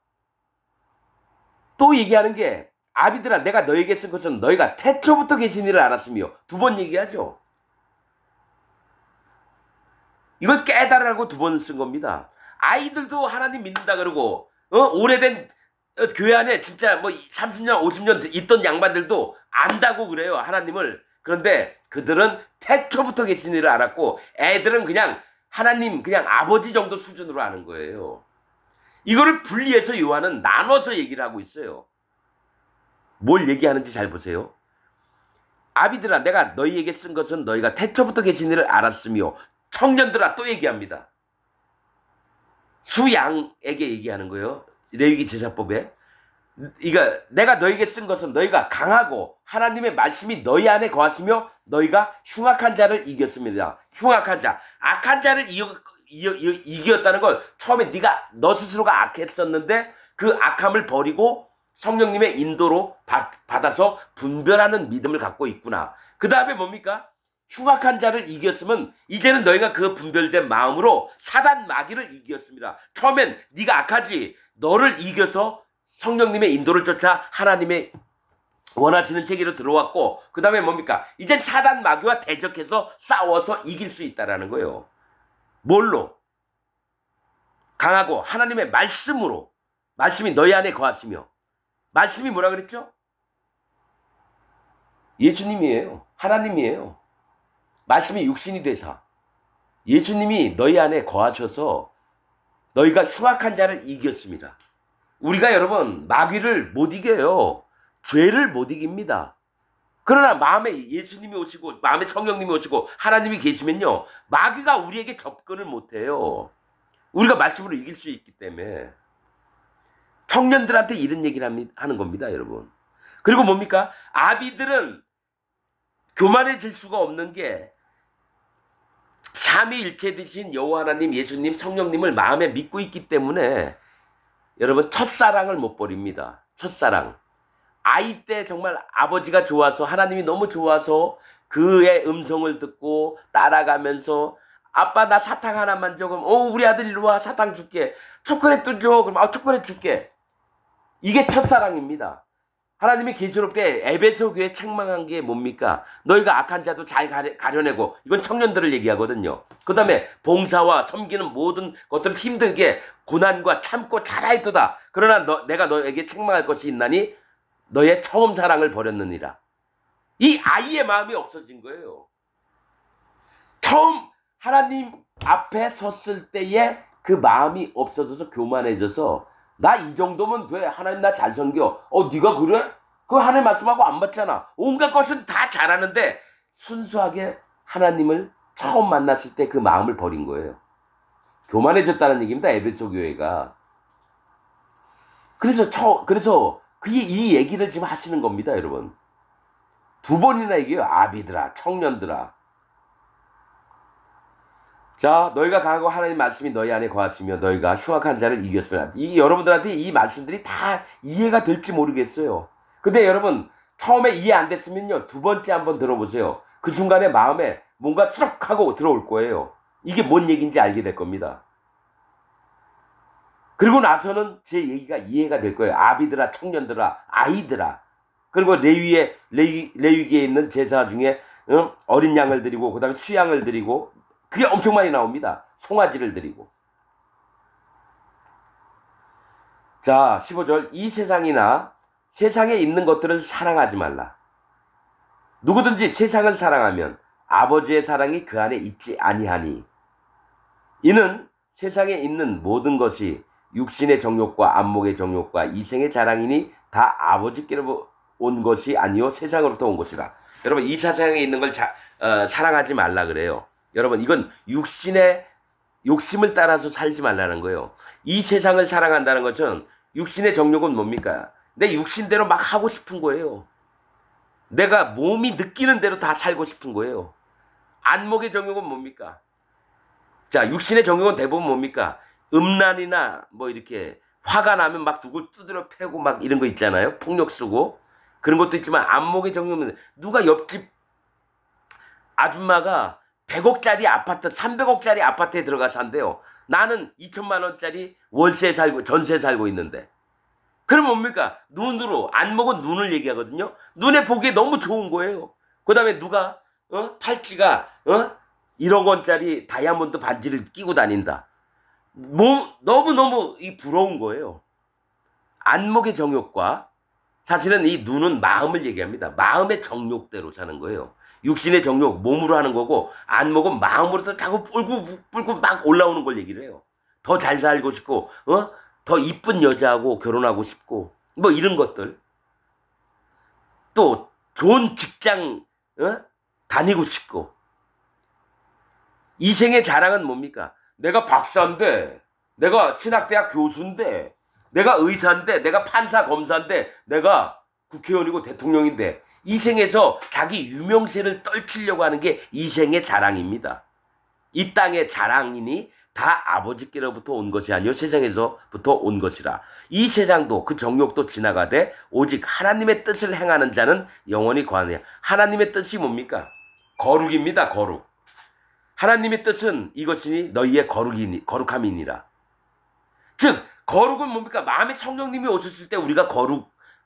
Speaker 1: 또 얘기하는 게 아비들아 내가 너에게 쓴 것은 너희가 태초부터 계신 이를 알았으며. 두 번 얘기하죠. 이걸 깨달으라고 두 번 쓴 겁니다. 아이들도 하나님 믿는다 그러고 오래된 교회 안에 진짜 뭐 30년 50년 있던 양반들도 안다고 그래요. 하나님을. 그런데 그들은 태초부터 계신 이를 알았고 애들은 그냥 하나님 그냥 아버지 정도 수준으로 아는 거예요. 이거를 분리해서 요한은 나눠서 얘기를 하고 있어요. 뭘 얘기하는지 잘 보세요. 아비들아 내가 너희에게 쓴 것은 너희가 태초부터 계신 이를 알았으며. 청년들아 또 얘기합니다. 수양에게 얘기하는 거예요. 레위기 제사법에. 이거 내가 너희에게 쓴 것은 너희가 강하고 하나님의 말씀이 너희 안에 거하시며 너희가 흉악한 자를 이겼습니다. 흉악한 자, 악한 자를 이겼다는 걸 처음에 너 스스로가 악했었는데 그 악함을 버리고 성령님의 인도로 받아서 분별하는 믿음을 갖고 있구나. 그 다음에 뭡니까? 흉악한 자를 이겼으면 이제는 너희가 그 분별된 마음으로 사단 마귀를 이겼습니다. 처음엔 네가 악하지. 너를 이겨서 성령님의 인도를 쫓아 하나님의 원하시는 세계로 들어왔고 그 다음에 뭡니까? 이제 사단 마귀와 대적해서 싸워서 이길 수 있다라는 거예요. 뭘로? 강하고 하나님의 말씀으로. 말씀이 너희 안에 거하시며. 말씀이 뭐라 그랬죠? 예수님이에요. 하나님이에요. 말씀이 육신이 되사 예수님이 너희 안에 거하셔서 너희가 흉악한 자를 이겼습니다. 우리가 여러분 마귀를 못 이겨요. 죄를 못 이깁니다. 그러나 마음에 예수님이 오시고 마음에 성령님이 오시고 하나님이 계시면요. 마귀가 우리에게 접근을 못해요. 우리가 말씀으로 이길 수 있기 때문에. 청년들한테 이런 얘기를 하는 겁니다. 여러분. 그리고 뭡니까? 아비들은 교만해질 수가 없는 게 삼위일체 되신 여호와 하나님, 예수님, 성령님을 마음에 믿고 있기 때문에 여러분 첫사랑을 못 버립니다. 첫사랑. 아이 때 정말 아버지가 좋아서 하나님이 너무 좋아서 그의 음성을 듣고 따라가면서 아빠 나 사탕 하나만 줘. 그럼 우리 아들 이리 와 사탕 줄게. 초콜릿도 줘. 그럼 초콜릿 줄게. 이게 첫사랑입니다. 하나님이 계시롭게 에베소 교회 책망한 게 뭡니까? 너희가 악한 자도 잘 가려내고. 이건 청년들을 얘기하거든요. 그 다음에 봉사와 섬기는 모든 것들을 힘들게 고난과 참고 잘하였도다. 그러나 내가 너에게 책망할 것이 있나니 너의 처음 사랑을 버렸느니라. 이 아이의 마음이 없어진 거예요. 처음 하나님 앞에 섰을 때의 그 마음이 없어져서 교만해져서 나 이 정도면 돼. 하나님 나 잘 섬겨. 네가 그래? 그 하나님 말씀하고 안 맞잖아. 온갖 것은 다 잘하는데 순수하게 하나님을 처음 만났을 때 그 마음을 버린 거예요. 교만해졌다는 얘기입니다. 에베소 교회가. 그래서 이 얘기를 지금 하시는 겁니다. 여러분. 두 번이나 얘기해요. 아비들아, 청년들아. 자, 너희가 강하고 하나님 말씀이 너희 안에 거하시며 너희가 흉악한 자를 이겼으나, 이 여러분들한테 이 말씀들이 다 이해가 될지 모르겠어요. 근데 여러분 처음에 이해 안 됐으면요, 두 번째 한번 들어보세요. 그 순간에 마음에 뭔가 쏙 하고 들어올 거예요. 이게 뭔 얘기인지 알게 될 겁니다. 그리고 나서는 제 얘기가 이해가 될 거예요. 아비들아, 청년들아, 아이들아. 그리고 레위기에 있는 제사 중에 어린 양을 드리고 그 다음에 수양을 드리고, 그게 엄청 많이 나옵니다. 송아지를 드리고. 자, 15절. 이 세상이나 세상에 있는 것들을 사랑하지 말라. 누구든지 세상을 사랑하면 아버지의 사랑이 그 안에 있지 아니하니, 이는 세상에 있는 모든 것이 육신의 정욕과 안목의 정욕과 이생의 자랑이니 다 아버지께로 온 것이 아니요 세상으로부터 온 것이라. 여러분, 이 세상에 있는 걸 사랑하지 말라 그래요. 여러분, 이건 육신의 욕심을 따라서 살지 말라는 거예요. 이 세상을 사랑한다는 것은, 육신의 정욕은 뭡니까? 내 육신대로 막 하고 싶은 거예요. 내가 몸이 느끼는 대로 다 살고 싶은 거예요. 안목의 정욕은 뭡니까? 자, 육신의 정욕은 대부분 뭡니까? 음란이나 뭐 이렇게 화가 나면 막 누굴 두드려 패고 막 이런 거 있잖아요. 폭력 쓰고. 그런 것도 있지만, 안목의 정욕은 누가 옆집 아줌마가 100억짜리 아파트, 300억짜리 아파트에 들어가 산대요. 나는 2천만 원짜리 월세 살고, 전세 살고 있는데. 그럼 뭡니까? 눈으로, 안목은 눈을 얘기하거든요. 눈에 보기에 너무 좋은 거예요. 그 다음에 누가, 팔찌가, 1억 원짜리 다이아몬드 반지를 끼고 다닌다. 너무너무 부러운 거예요. 안목의 정욕과, 사실은 이 눈은 마음을 얘기합니다. 마음의 정욕대로 사는 거예요. 육신의 정욕, 몸으로 하는 거고, 안목은 마음으로서 자꾸 뿔고 막 올라오는 걸 얘기를 해요. 더 잘 살고 싶고, 더 이쁜 여자하고 결혼하고 싶고, 뭐 이런 것들. 또 좋은 직장 다니고 싶고. 이생의 자랑은 뭡니까? 내가 박사인데, 내가 신학대학 교수인데, 내가 의사인데, 내가 판사 검사인데, 내가 국회의원이고 대통령인데, 이 생에서 자기 유명세를 떨치려고 하는 게 이생의 자랑입니다. 이 땅의 자랑이니 다 아버지께로부터 온 것이 아니요 세상에서부터 온 것이라. 이 세상도 그 정욕도 지나가되 오직 하나님의 뜻을 행하는 자는 영원히 거하느냐. 하나님의 뜻이 뭡니까? 거룩입니다. 거룩. 하나님의 뜻은 이것이니 너희의 거룩함이니라. 즉 거룩은 뭡니까? 마음에 성령님이 오셨을 때 우리가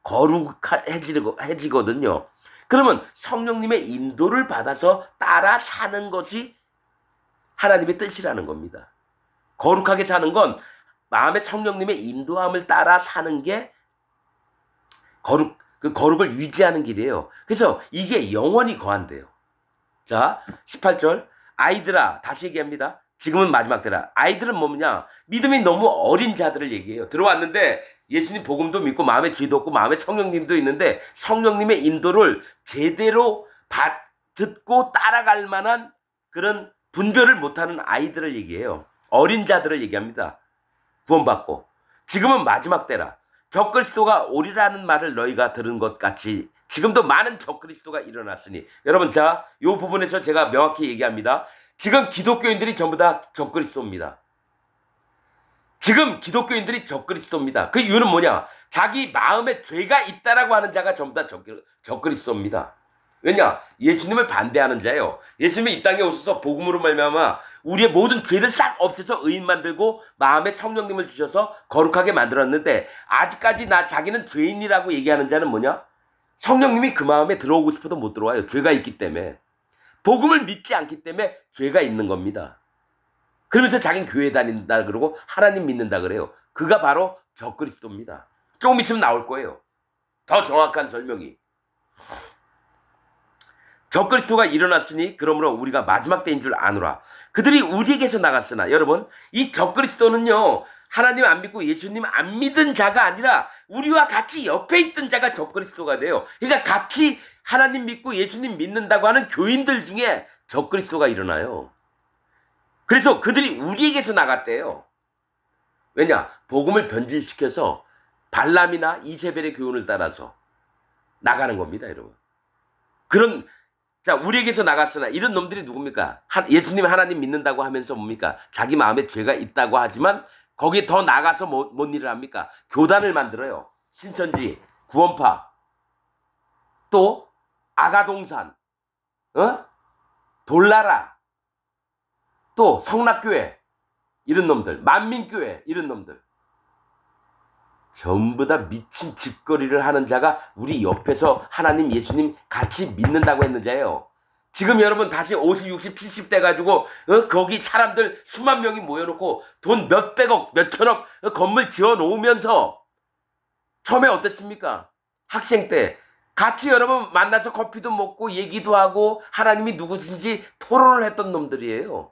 Speaker 1: 거룩해지거든요. 그러면 성령님의 인도를 받아서 따라 사는 것이 하나님의 뜻이라는 겁니다. 거룩하게 사는 건 마음에 성령님의 인도함을 따라 사는 게 그 거룩을 유지하는 길이에요. 그래서 이게 영원히 거한대요. 자, 18절. 아이들아, 다시 얘기합니다. 지금은 마지막 때라. 아이들은 뭐냐? 믿음이 너무 어린 자들을 얘기해요. 들어왔는데 예수님 복음도 믿고 마음에 죄도 없고 마음에 성령님도 있는데 성령님의 인도를 제대로 듣고 따라갈 만한 그런 분별을 못하는 아이들을 얘기해요. 어린 자들을 얘기합니다. 구원받고. 지금은 마지막 때라. 적그리스도가 오리라는 말을 너희가 들은 것 같이 지금도 많은 적그리스도가 일어났으니. 여러분, 자, 이 부분에서 제가 명확히 얘기합니다. 지금 기독교인들이 전부 다 적그리스도입니다. 지금 기독교인들이 적그리스도입니다. 그 이유는 뭐냐? 자기 마음에 죄가 있다라고 하는 자가 전부 다 적그리스도입니다. 왜냐? 예수님을 반대하는 자예요. 예수님이 이 땅에 오셔서 복음으로 말미암아 우리의 모든 죄를 싹 없애서 의인 만들고 마음에 성령님을 주셔서 거룩하게 만들었는데, 아직까지 자기는 죄인이라고 얘기하는 자는 뭐냐? 성령님이 그 마음에 들어오고 싶어도 못 들어와요. 죄가 있기 때문에. 복음을 믿지 않기 때문에 죄가 있는 겁니다. 그러면서 자기는 교회 다닌다 그러고 하나님 믿는다 그래요. 그가 바로 적그리스도입니다. 조금 있으면 나올 거예요. 더 정확한 설명이. 적그리스도가 일어났으니 그러므로 우리가 마지막 때인 줄 아노라. 그들이 우리에게서 나갔으나. 여러분, 이 적그리스도는요, 하나님 안 믿고 예수님 안 믿은 자가 아니라 우리와 같이 옆에 있던 자가 적그리스도가 돼요. 그러니까 같이 하나님 믿고 예수님 믿는다고 하는 교인들 중에 적그리스도가 일어나요. 그래서 그들이 우리에게서 나갔대요. 왜냐? 복음을 변질시켜서 발람이나 이세벨의 교훈을 따라서 나가는 겁니다, 여러분. 그런 자, 우리에게서 나갔으나 이런 놈들이 누굽니까? 예수님 하나님 믿는다고 하면서 뭡니까? 자기 마음에 죄가 있다고 하지만 거기에 더 나가서 뭔 일을 합니까? 교단을 만들어요. 신천지, 구원파, 또 아가동산, 돌나라, 또 성락교회 이런 놈들, 만민교회 이런 놈들. 전부 다 미친 짓거리를 하는 자가 우리 옆에서 하나님 예수님 같이 믿는다고 했는 자예요. 지금 여러분 다시 50, 60, 70 돼가지고 거기 사람들 수만 명이 모여놓고 돈 몇백억, 몇천억 건물 지어놓으면서 처음에 어땠습니까? 학생 때 같이 여러분 만나서 커피도 먹고 얘기도 하고 하나님이 누구신지 토론을 했던 놈들이에요.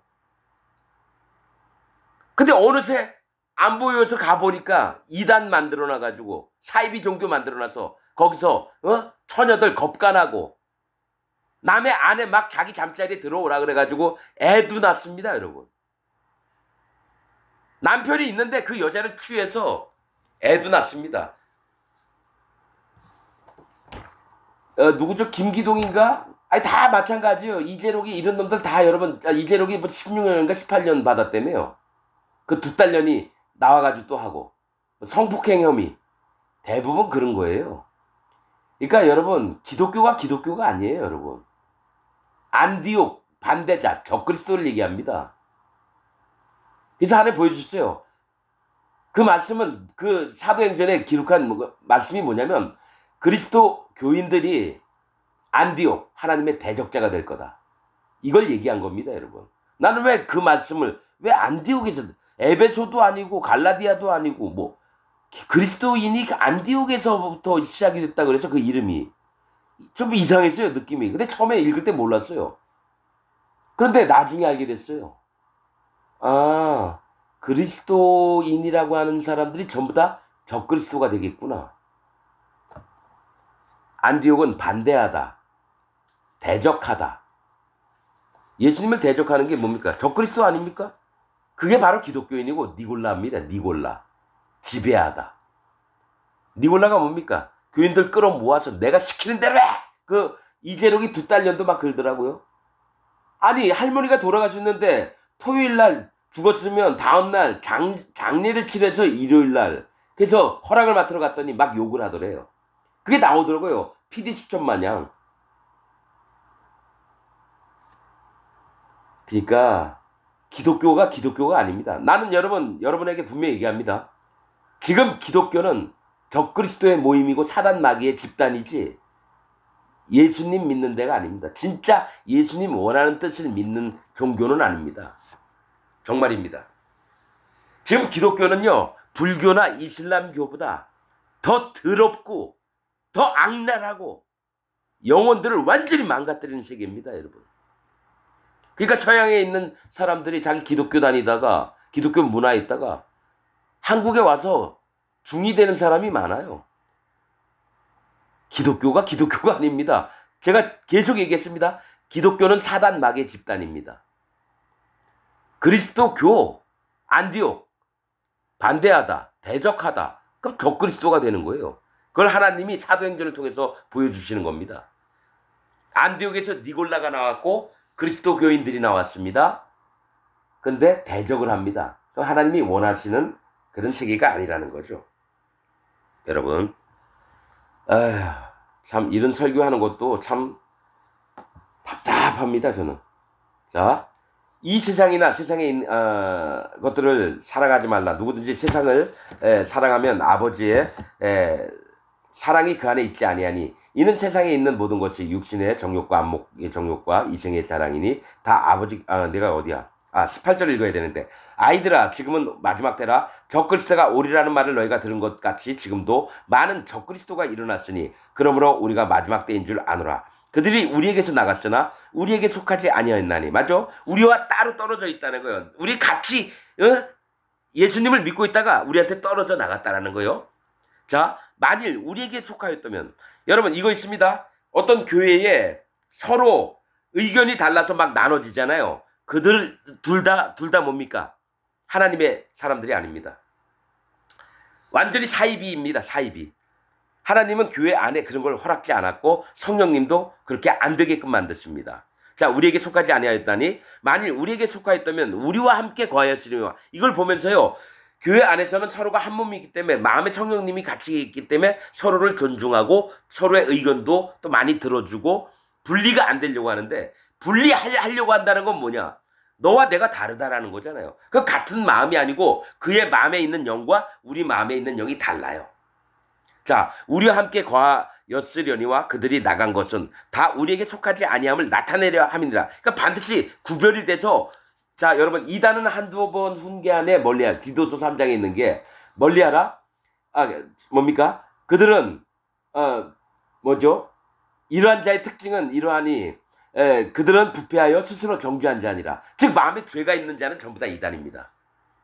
Speaker 1: 근데 어느새 안 보여서 가보니까 이단 만들어놔가지고 사이비 종교 만들어놔서 거기서 처녀들 겁간하고 남의 아내 막 자기 잠자리에 들어오라 그래가지고 애도 낳습니다, 여러분. 남편이 있는데 그 여자를 취해서 애도 낳습니다. 누구죠? 김기동인가? 아니 다 마찬가지예요. 이재록이 이런 놈들 다 여러분 이재록이 뭐 16년인가 18년 받았다며요. 그 두 딸년이 나와가지고 또 하고 성폭행 혐의 대부분 그런 거예요. 그러니까 여러분 기독교가 아니에요, 여러분. 안디옥 반대자 적그리스도를 얘기합니다. 그래서 하나 보여주세요. 그 말씀은 그 사도행전에 기록한 말씀이 뭐냐면 그리스도 교인들이 안디옥 하나님의 대적자가 될 거다. 이걸 얘기한 겁니다, 여러분. 나는 왜 그 말씀을 왜 안디옥에서 에베소도 아니고 갈라디아도 아니고 뭐 그리스도인이 안디옥에서부터 시작이 됐다 그래서 그 이름이 좀 이상했어요, 느낌이. 근데 처음에 읽을 때 몰랐어요. 그런데 나중에 알게 됐어요. 아, 그리스도인이라고 하는 사람들이 전부 다 적그리스도가 되겠구나. 안디옥은 반대하다, 대적하다. 예수님을 대적하는 게 뭡니까? 적그리스도 아닙니까? 그게 바로 기독교인이고 니골라입니다. 니골라. 지배하다. 니골라가 뭡니까? 교인들 끌어모아서 내가 시키는 대로 해! 그 이재록이 두 딸년도 막 그러더라고요. 아니 할머니가 돌아가셨는데 토요일날 죽었으면 다음날 장례를 치러서 일요일날 그래서 허락을 맡으러 갔더니 막 욕을 하더래요. 그게 나오더라고요. PD 수첩 마냥. 그러니까 기독교가 아닙니다. 나는 여러분에게 분명히 얘기합니다. 지금 기독교는 적그리스도의 모임이고 사단 마귀의 집단이지 예수님 믿는 데가 아닙니다. 진짜 예수님 원하는 뜻을 믿는 종교는 아닙니다. 정말입니다. 지금 기독교는요, 불교나 이슬람교보다 더 더럽고 더 악랄하고 영혼들을 완전히 망가뜨리는 세계입니다, 여러분. 그러니까 서양에 있는 사람들이 자기 기독교 다니다가 기독교 문화에 있다가 한국에 와서 중이 되는 사람이 많아요. 기독교가 아닙니다. 제가 계속 얘기했습니다. 기독교는 사단 마귀의 집단입니다. 그리스도교, 안디옥, 반대하다, 대적하다. 그럼 적그리스도가 되는 거예요. 그걸 하나님이 사도행전을 통해서 보여주시는 겁니다. 안디옥에서 니골라가 나왔고 그리스도 교인들이 나왔습니다. 근데 대적을 합니다. 그럼 하나님이 원하시는 그런 세계가 아니라는 거죠. 여러분, 참 이런 설교하는 것도 참 답답합니다, 저는. 자, 이 세상이나 세상에 있는 것들을 사랑하지 말라. 누구든지 세상을 사랑하면 아버지의 사랑이 그 안에 있지 아니하니 이는 세상에 있는 모든 것이 육신의 정욕과 안목의 정욕과 이생의 자랑이니 다 아버지 내가 어디야? 18절 읽어야 되는데 아이들아 지금은 마지막 때라 적그리스도가 오리라는 말을 너희가 들은 것 같이 지금도 많은 적그리스도가 일어났으니 그러므로 우리가 마지막 때인 줄 아노라. 그들이 우리에게서 나갔으나 우리에게 속하지 아니하였나니. 맞죠? 우리와 따로 떨어져 있다는 거예요. 우리 같이 예수님을 믿고 있다가 우리한테 떨어져 나갔다라는 거예요. 자, 만일 우리에게 속하였다면 여러분 이거 있습니다. 어떤 교회에 서로 의견이 달라서 막 나눠지잖아요. 그들 둘 다 뭡니까? 하나님의 사람들이 아닙니다. 완전히 사이비입니다. 사이비. 하나님은 교회 안에 그런 걸 허락지 않았고 성령님도 그렇게 안 되게끔 만드십니다. 자, 우리에게 속하지 아니하였다니 만일 우리에게 속하였다면 우리와 함께 거하였으리와. 이걸 보면서요. 교회 안에서는 서로가 한 몸이기 때문에 마음의 성령님이 같이 있기 때문에 서로를 존중하고 서로의 의견도 또 많이 들어주고 분리가 안 되려고 하는데 분리하려고 한다는 건 뭐냐? 너와 내가 다르다라는 거잖아요. 그 같은 마음이 아니고 그의 마음에 있는 영과 우리 마음에 있는 영이 달라요. 자, 우리와 함께 거하였으려니와 그들이 나간 것은 다 우리에게 속하지 아니함을 나타내려 함이니라. 그러니까 반드시 구별이 돼서 자, 여러분 이단은 한두 번 훈계하네 멀리하라. 디도서 3장에 있는 게 멀리하라. 뭡니까? 그들은 뭐죠? 이러한 자의 특징은 이러하니 그들은 부패하여 스스로 정죄한 자니라. 즉 마음에 죄가 있는 자는 전부 다 이단입니다.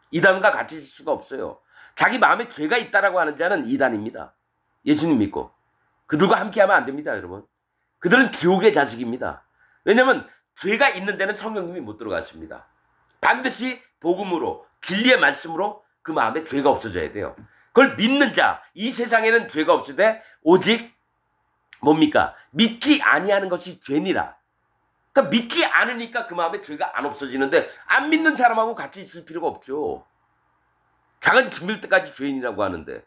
Speaker 1: 이단과 같이 있을 수가 없어요. 자기 마음에 죄가 있다라고 하는 자는 이단입니다. 예수님 믿고 그들과 함께하면 안 됩니다, 여러분. 그들은 지옥의 자식입니다. 왜냐하면 죄가 있는 데는 성령님이 못 들어갔습니다. 반드시 복음으로 진리의 말씀으로 그 마음에 죄가 없어져야 돼요. 그걸 믿는 자, 이 세상에는 죄가 없으되 오직 뭡니까? 믿지 아니하는 것이 죄니라. 그러니까 믿지 않으니까 그 마음에 죄가 안 없어지는데 안 믿는 사람하고 같이 있을 필요가 없죠. 자기는 죽을 때까지 죄인이라고 하는데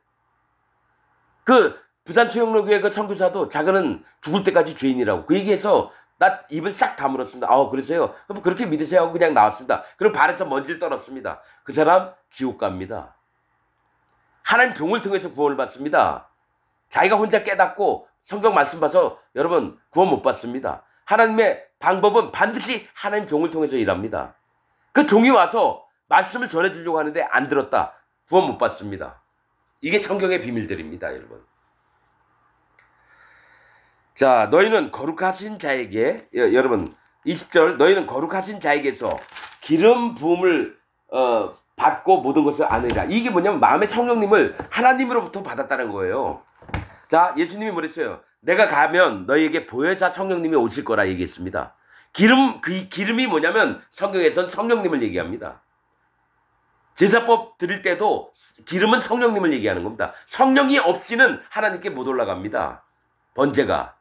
Speaker 1: 그 부산초영로교회 그 선교사도 자기는 죽을 때까지 죄인이라고 그 얘기해서 나 입을 싹 다물었습니다. 그러세요? 그럼 그렇게 믿으세요 하고 그냥 나왔습니다. 그리고 발에서 먼지를 떨었습니다. 그 사람 지옥 갑니다. 하나님 종을 통해서 구원을 받습니다. 자기가 혼자 깨닫고 성경 말씀 봐서 여러분 구원 못 받습니다. 하나님의 방법은 반드시 하나님 종을 통해서 일합니다. 그 종이 와서 말씀을 전해주려고 하는데 안 들었다. 구원 못 받습니다. 이게 성경의 비밀들입니다, 여러분. 자, 너희는 거룩하신 자에게 여러분 20절 너희는 거룩하신 자에게서 기름 부음을 받고 모든 것을 아느니라. 이게 뭐냐면 마음의 성령님을 하나님으로부터 받았다는 거예요. 자, 예수님이 뭐랬어요? 내가 가면 너희에게 보혜사 성령님이 오실 거라 얘기했습니다. 그 기름이 뭐냐면 성경에선 성령님을 얘기합니다. 제사법 드릴 때도 기름은 성령님을 얘기하는 겁니다. 성령이 없이는 하나님께 못 올라갑니다. 번제가.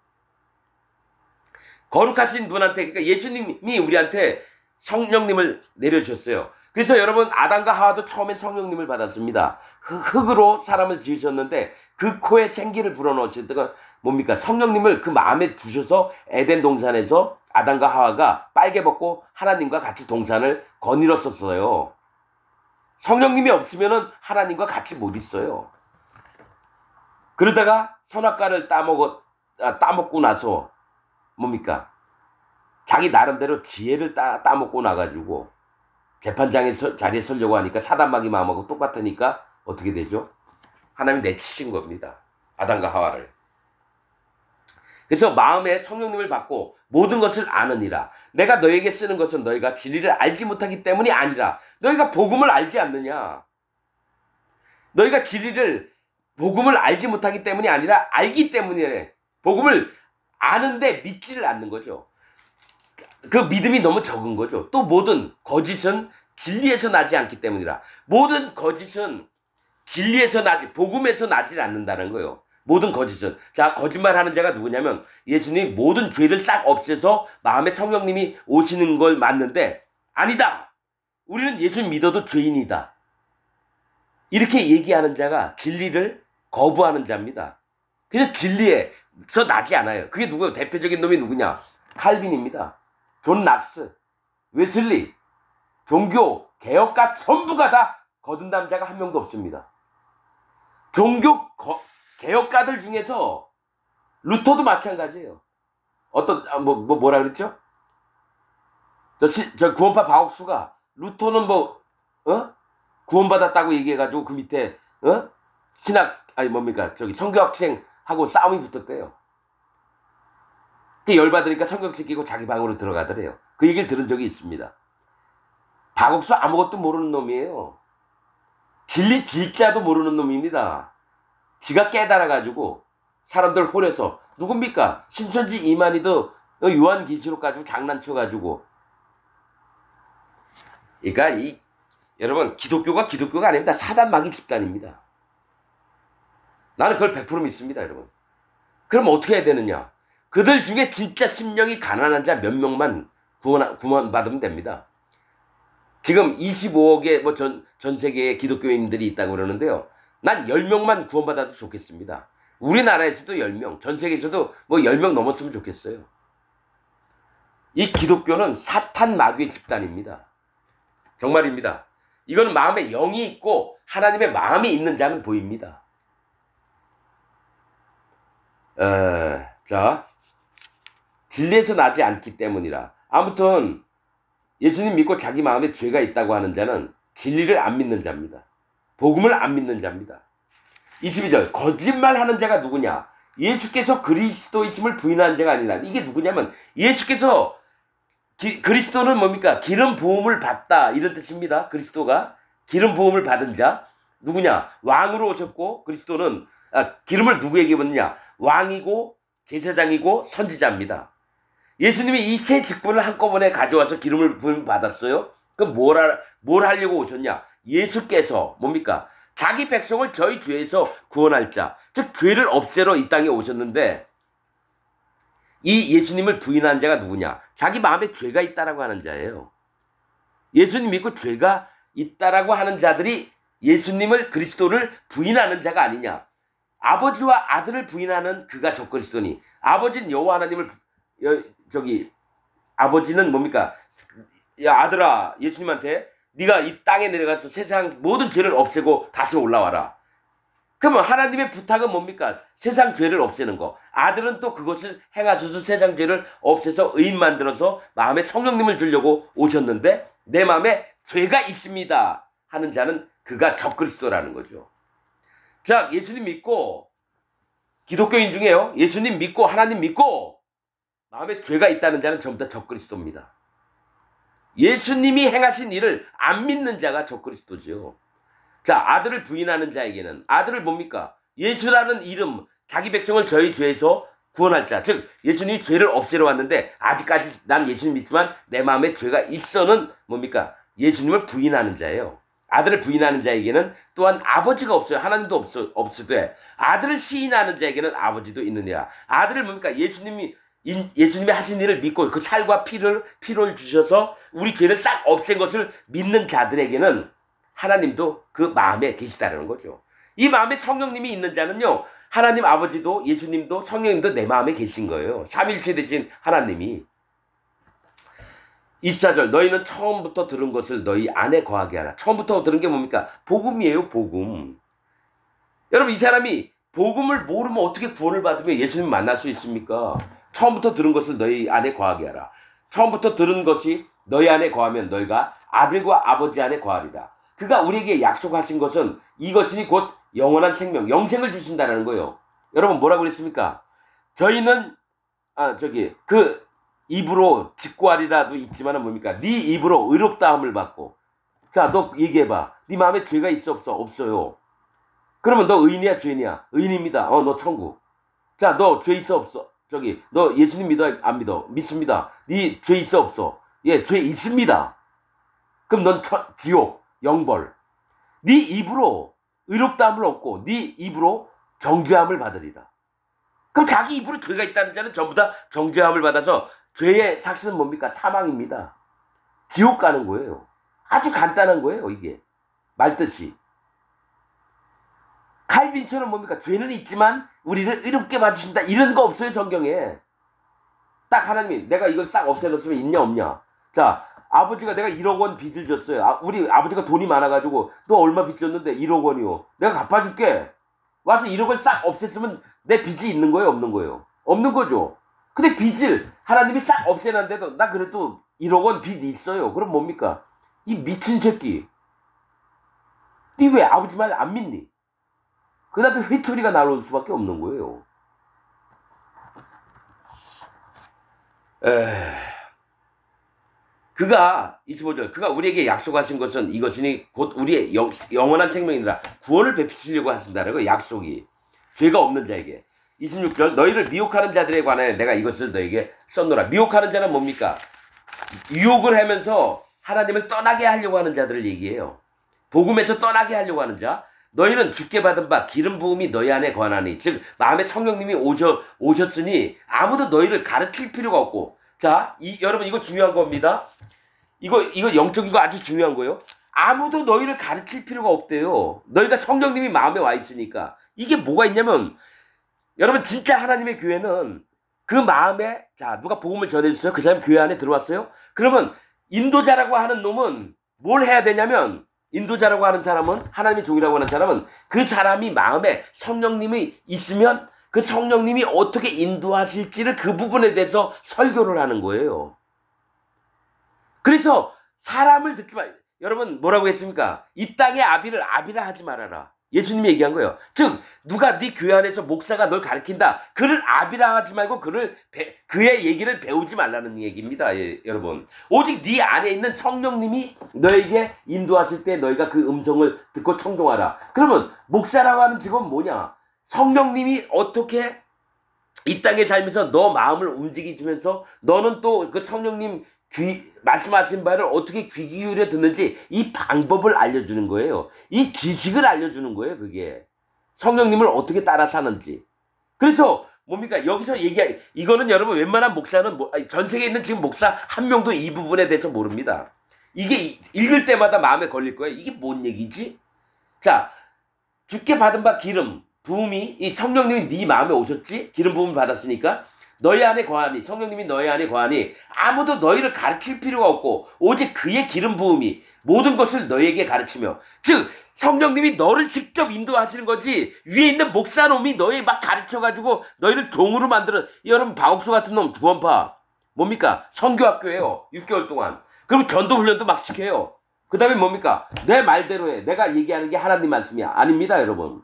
Speaker 1: 거룩하신 분한테, 그러니까 예수님이 우리한테 성령님을 내려주셨어요. 그래서 여러분 아담과 하와도 처음에 성령님을 받았습니다. 흙으로 사람을 지으셨는데 그 코에 생기를 불어넣으실 때가 뭡니까? 성령님을 그 마음에 주셔서 에덴 동산에서 아담과 하와가 빨개 벗고 하나님과 같이 동산을 거닐었었어요. 성령님이 없으면은 하나님과 같이 못 있어요. 그러다가 선악과를 따먹고 나서 뭡니까? 자기 나름대로 지혜를 따먹고 나가지고 재판장의 자리에 서려고 하니까 사단마귀 마음하고 똑같으니까 어떻게 되죠? 하나님 내치신 겁니다. 아담과 하와를. 그래서 마음에 성령님을 받고 모든 것을 아느니라. 내가 너에게 쓰는 것은 너희가 진리를 알지 못하기 때문이 아니라 너희가 복음을 알지 않느냐. 너희가 복음을 알지 못하기 때문이 아니라 알기 때문에 복음을 아는데 믿지를 않는 거죠. 그 믿음이 너무 적은 거죠. 또 모든 거짓은 진리에서 나지 않기 때문이라. 모든 거짓은 진리에서 복음에서 나지 않는다는 거예요. 모든 거짓은. 자, 거짓말하는 자가 누구냐면 예수님이 모든 죄를 싹 없애서 마음에 성령님이 오시는 걸 맞는데 아니다. 우리는 예수님 믿어도 죄인이다. 이렇게 얘기하는 자가 진리를 거부하는 자입니다. 그래서 진리에서 나지 않아요. 그게 누구예요? 대표적인 놈이 누구냐? 칼빈입니다. 존 낙스, 웨슬리, 종교, 개혁가 전부가 다 거듭난 자가 한 명도 없습니다. 종교 개혁가들 중에서 루터도 마찬가지예요. 뭐라 그랬죠? 저 구원파 박옥수가 루터는 구원받았다고 얘기해가지고 그 밑에 성교 학생하고 싸움이 붙었대요. 열받으니까 성경 시키고 자기 방으로 들어가더래요. 그 얘기를 들은 적이 있습니다. 박옥수 아무것도 모르는 놈이에요. 진리 질자도 모르는 놈입니다. 지가 깨달아가지고 사람들 홀에서 누굽니까? 신천지 이만희도 요한계시록 가지고 장난쳐가지고. 그러니까 여러분 기독교가 아닙니다. 사단마귀 집단입니다. 나는 그걸 100% 믿습니다, 여러분. 그럼 어떻게 해야 되느냐? 그들 중에 진짜 심령이 가난한 자 몇 명만 구원받으면 됩니다. 지금 25억의 전 세계의 기독교인들이 있다고 그러는데요. 난 10명만 구원받아도 좋겠습니다. 우리나라에서도 10명, 전 세계에서도 10명 넘었으면 좋겠어요. 이 기독교는 사탄 마귀의 집단입니다. 정말입니다. 이건 마음에 영이 있고 하나님의 마음이 있는 자는 보입니다. 자, 진리에서 나지 않기 때문이라. 아무튼 예수님 믿고 자기 마음에 죄가 있다고 하는 자는 진리를 안 믿는 자입니다. 복음을 안 믿는 자입니다. 22절 거짓말하는 자가 누구냐? 예수께서 그리스도이심을 부인하는 자가 아니라. 이게 누구냐면 예수께서 그리스도는 뭡니까? 기름 부음을 받다 이런 뜻입니다. 그리스도가 기름 부음을 받은 자 누구냐? 왕으로 오셨고 그리스도는 기름을 누구에게 받느냐? 왕이고 제사장이고 선지자입니다. 예수님이 이 세 직분을 한꺼번에 가져와서 기름을 부음 받았어요. 그럼 뭘 하려고 오셨냐? 예수께서 뭡니까? 자기 백성을 저희 죄에서 구원할 자, 즉 죄를 없애러 이 땅에 오셨는데 이 예수님을 부인한 자가 누구냐? 자기 마음에 죄가 있다라고 하는 자예요. 예수님 믿고 죄가 있다라고 하는 자들이 예수님을 그리스도를 부인하는 자가 아니냐? 아버지와 아들을 부인하는 그가 적그리스도니 아버지는 여호와 하나님을 아버지는 뭡니까? 야 아들아 예수님한테 네가 이 땅에 내려가서 세상 모든 죄를 없애고 다시 올라와라. 그러면 하나님의 부탁은 뭡니까? 세상 죄를 없애는 거. 아들은 또 그것을 행하셔서 세상 죄를 없애서 의인 만들어서 마음에 성령님을 주려고 오셨는데 내 마음에 죄가 있습니다 하는 자는 그가 적그리스도라는 거죠. 자, 예수님 믿고 기독교인 중에요. 예수님 믿고 하나님 믿고 마음에 죄가 있다는 자는 전부 다 적그리스도입니다. 예수님이 행하신 일을 안 믿는 자가 적그리스도죠. 자, 아들을 부인하는 자에게는 아들을 뭡니까? 예수라는 이름, 자기 백성을 저희 죄에서 구원할 자. 즉 예수님이 죄를 없애러 왔는데 아직까지 난 예수님 믿지만 내 마음에 죄가 있어는 뭡니까? 예수님을 부인하는 자예요. 아들을 부인하는 자에게는 또한 아버지가 없어요. 하나님도 없으되 아들을 시인하는 자에게는 아버지도 있느니라. 아들을 뭡니까? 예수님이 하신 일을 믿고 그 살과 피를 주셔서 우리 죄를 싹 없앤 것을 믿는 자들에게는 하나님도 그 마음에 계시다는 거죠. 이 마음에 성령님이 있는 자는요. 하나님 아버지도 예수님도 성령님도 내 마음에 계신 거예요. 삼일체 되신 하나님이. 24절 너희는 처음부터 들은 것을 너희 안에 거하게 하라. 처음부터 들은 게 뭡니까? 복음이에요. 복음. 여러분 이 사람이 복음을 모르면 어떻게 구원을 받으며 예수님 만날 수 있습니까? 처음부터 들은 것을 너희 안에 거하게 하라. 처음부터 들은 것이 너희 안에 거하면 너희가 아들과 아버지 안에 거하리라. 그가 우리에게 약속하신 것은 이것이니 곧 영원한 생명, 영생을 주신다는 거예요. 여러분 뭐라고 그랬습니까? 저희는 그 입으로 직구하리라도 있지만은 뭡니까? 네 입으로 의롭다함을 받고. 자, 너 얘기해봐. 네 마음에 죄가 있어 없어? 없어요. 그러면 너 의인이야 죄인이야? 의인입니다. 너 천국. 자, 너 죄 있어 없어? 너 예수님 믿어 안 믿어? 믿습니다. 네 죄 있어 없어? 예, 죄 있습니다. 그럼 넌 지옥, 영벌. 네 입으로 의롭다함을 얻고 네 입으로 정죄함을 받으리라. 그럼 자기 입으로 죄가 있다는 자는 전부 다 정죄함을 받아서 죄의 삭스는 뭡니까? 사망입니다. 지옥 가는 거예요. 아주 간단한 거예요, 이게. 말뜻이. 칼빈처럼 뭡니까? 죄는 있지만 우리를 의롭게 봐주신다. 이런 거 없어요, 성경에. 딱 하나님이 내가 이걸 싹 없애놓으면 있냐, 없냐. 자, 아버지가 내가 1억 원 빚을 줬어요. 우리 아버지가 돈이 많아가지고 너 얼마 빚 줬는데 1억 원이요. 내가 갚아줄게. 와서 1억 원 싹 없앴으면 내 빚이 있는 거예요, 없는 거예요? 없는 거죠. 근데 빚을 하나님이 싹 없애놨는데도 나 그래도 1억 원 빚 있어요. 그럼 뭡니까? 이 미친 새끼. 니 왜 아버지 말 안 믿니? 그다음에 회초리가 날아올 수밖에 없는 거예요. 그가 25절 그가 우리에게 약속하신 것은 이것이니 곧 우리의 영원한 생명이니라. 구원을 베푸시려고 하신다는 거 약속이. 죄가 없는 자에게. 26절 너희를 미혹하는 자들에 관하여 내가 이것을 너에게 썼노라. 미혹하는 자는 뭡니까? 유혹을 하면서 하나님을 떠나게 하려고 하는 자들을 얘기해요. 복음에서 떠나게 하려고 하는 자. 너희는 주께 받은 바 기름 부음이 너희 안에 거하나니 즉 마음에 성령님이 오셨으니 아무도 너희를 가르칠 필요가 없고 자 여러분 이거 중요한 겁니다. 이거 영적인 거 아주 중요한 거예요. 아무도 너희를 가르칠 필요가 없대요. 너희가 성령님이 마음에 와 있으니까. 이게 뭐가 있냐면 여러분 진짜 하나님의 교회는 그 마음에 자 누가 복음을 전해줬어요? 그 사람 교회 안에 들어왔어요? 그러면 인도자라고 하는 놈은 뭘 해야 되냐면 인도자라고 하는 사람은 하나님의 종이라고 하는 사람은 그 사람이 마음에 성령님이 있으면 그 성령님이 어떻게 인도하실지를 그 부분에 대해서 설교를 하는 거예요. 그래서 사람을 듣지 마. 여러분 뭐라고 했습니까? 이 땅의 아비라 하지 말아라. 예수님이 얘기한 거예요. 즉 누가 네 교회 안에서 목사가 널 가르친다. 그를 아비라 하지 말고 그의 얘기를 배우지 말라는 얘기입니다. 예, 여러분. 오직 네 안에 있는 성령님이 너에게 인도하실 때 너희가 그 음성을 듣고 청종하라. 그러면 목사라고 하는 직업은 뭐냐? 성령님이 어떻게 이 땅에 살면서 너 마음을 움직이시면서 너는 또 그 성령님 말씀하신 바를 어떻게 귀 기울여 듣는지 이 방법을 알려주는 거예요. 이 지식을 알려주는 거예요. 그게 성령님을 어떻게 따라 사는지. 그래서 뭡니까 여기서 이거는 여러분 웬만한 목사는 전 세계에 있는 지금 목사 한 명도 이 부분에 대해서 모릅니다. 이게 읽을 때마다 마음에 걸릴 거예요. 이게 뭔 얘기지? 자 주께 받은 바 기름 부음이 이 성령님이 네 마음에 오셨지? 기름 부음을 받았으니까 너희 안에 거하니 성령님이 너희 안에 거하니 아무도 너희를 가르칠 필요가 없고 오직 그의 기름 부음이 모든 것을 너희에게 가르치며 즉 성령님이 너를 직접 인도하시는 거지 위에 있는 목사놈이 너희 막 가르쳐가지고 너희를 종으로 만들어 여러분 박옥수 같은 놈 두원파 뭡니까 선교학교예요 6개월 동안 그리고 전도훈련도 막 시켜요 그 다음에 뭡니까 내 말대로 해 내가 얘기하는 게 하나님 말씀이야 아닙니다 여러분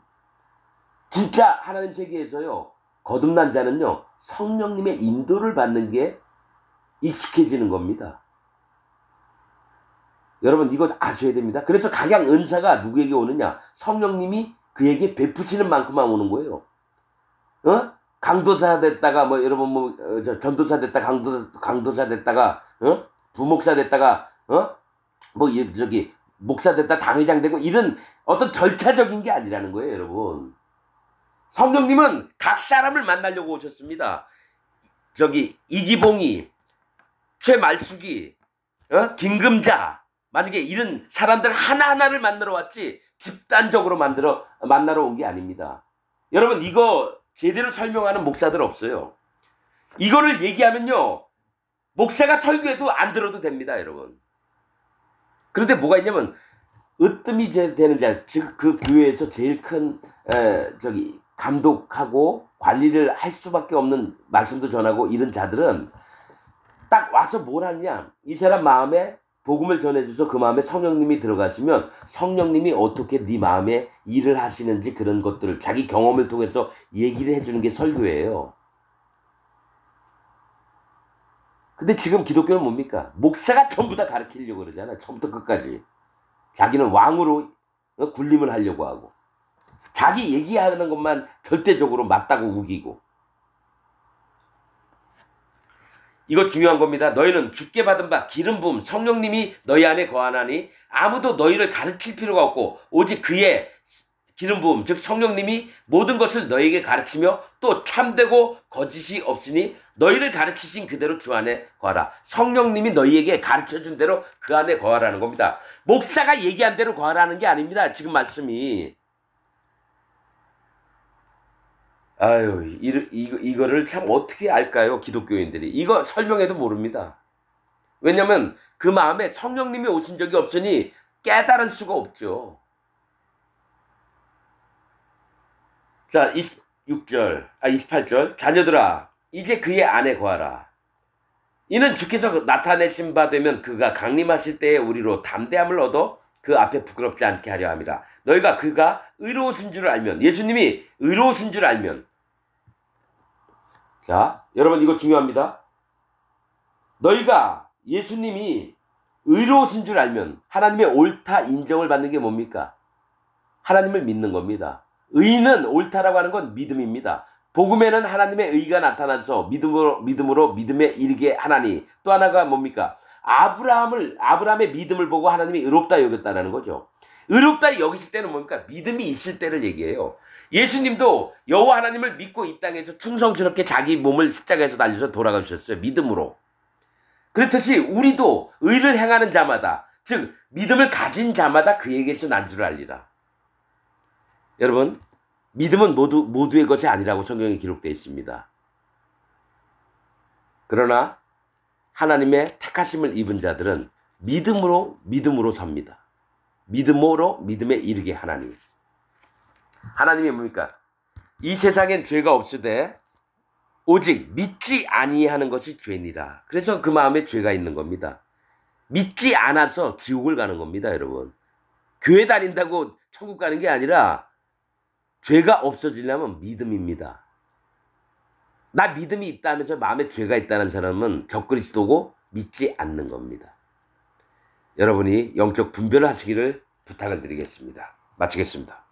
Speaker 1: 진짜 하나님 세계에서요 거듭난 자는요 성령님의 인도를 받는 게 익숙해지는 겁니다. 여러분 이거 아셔야 됩니다. 그래서 각양 은사가 누구에게 오느냐? 성령님이 그에게 베푸시는 만큼만 오는 거예요. 강도사 됐다가 뭐 여러분 전도사 됐다 강도사 됐다가 부목사 됐다가 목사 됐다 당회장 되고 이런 어떤 절차적인 게 아니라는 거예요, 여러분. 성령님은 각 사람을 만나려고 오셨습니다. 이기봉이, 최말숙이, 김금자, 만약에 이런 사람들 하나하나를 만나러 왔지 집단적으로 만나러 온 게 아닙니다. 여러분 이거 제대로 설명하는 목사들 없어요. 이거를 얘기하면요 목사가 설교해도 안 들어도 됩니다, 여러분. 그런데 뭐가 있냐면 으뜸이 되는 자, 즉 그 교회에서 제일 큰 감독하고 관리를 할 수밖에 없는 말씀도 전하고 이런 자들은 딱 와서 뭘 하냐 이 사람 마음에 복음을 전해줘서 그 마음에 성령님이 들어가시면 성령님이 어떻게 네 마음에 일을 하시는지 그런 것들을 자기 경험을 통해서 얘기를 해주는 게 설교예요. 근데 지금 기독교는 뭡니까? 목사가 전부 다 가르치려고 그러잖아요. 처음부터 끝까지. 자기는 왕으로 군림을 하려고 하고 자기 얘기하는 것만 절대적으로 맞다고 우기고 이거 중요한 겁니다. 너희는 주께 받은 바 기름 부음 성령님이 너희 안에 거하나니 아무도 너희를 가르칠 필요가 없고 오직 그의 기름 부음 즉 성령님이 모든 것을 너희에게 가르치며 또 참되고 거짓이 없으니 너희를 가르치신 그대로 주 안에 거하라. 성령님이 너희에게 가르쳐준 대로 그 안에 거하라는 겁니다. 목사가 얘기한 대로 거하라는 게 아닙니다. 지금 말씀이. 아유, 이거를 참 어떻게 알까요? 기독교인들이. 이거 설명해도 모릅니다. 왜냐면 그 마음에 성령님이 오신 적이 없으니 깨달을 수가 없죠. 자, 28절. 자녀들아, 이제 그의 안에 거하라. 이는 주께서 나타내신 바 되면 그가 강림하실 때에 우리로 담대함을 얻어 그 앞에 부끄럽지 않게 하려 함이라. 너희가 그가 의로우신 줄 알면, 예수님이 의로우신 줄 알면. 자, 여러분 이거 중요합니다. 너희가 예수님이 의로우신 줄 알면 하나님의 옳다 인정을 받는 게 뭡니까? 하나님을 믿는 겁니다. 의는 옳다라고 하는 건 믿음입니다. 복음에는 하나님의 의가 나타나서 믿음으로 믿음에 이르게 하나니 또 하나가 뭡니까? 아브라함의 믿음을 보고 하나님이 의롭다 여겼다라는 거죠. 의롭다 여기실 때는 뭡니까? 믿음이 있을 때를 얘기해요. 예수님도 여호와 하나님을 믿고 이 땅에서 충성스럽게 자기 몸을 십자가에서 달려서 돌아가셨어요. 믿음으로. 그렇듯이 우리도 의를 행하는 자마다, 즉 믿음을 가진 자마다 그에게서 난 줄 알리라. 여러분, 믿음은 모두의 것이 아니라고 성경에 기록되어 있습니다. 그러나 하나님의 택하심을 입은 자들은 믿음으로 삽니다. 믿음으로 믿음에 이르게 하나님. 하나님이 뭡니까? 이 세상엔 죄가 없으되 오직 믿지 아니하는 것이 죄니라. 그래서 그 마음에 죄가 있는 겁니다. 믿지 않아서 지옥을 가는 겁니다, 여러분. 교회 다닌다고 천국 가는 게 아니라 죄가 없어지려면 믿음입니다. 나 믿음이 있다면서 마음에 죄가 있다는 사람은 적그리스도고 믿지 않는 겁니다. 여러분이 영적 분별을 하시기를 부탁을 드리겠습니다. 마치겠습니다.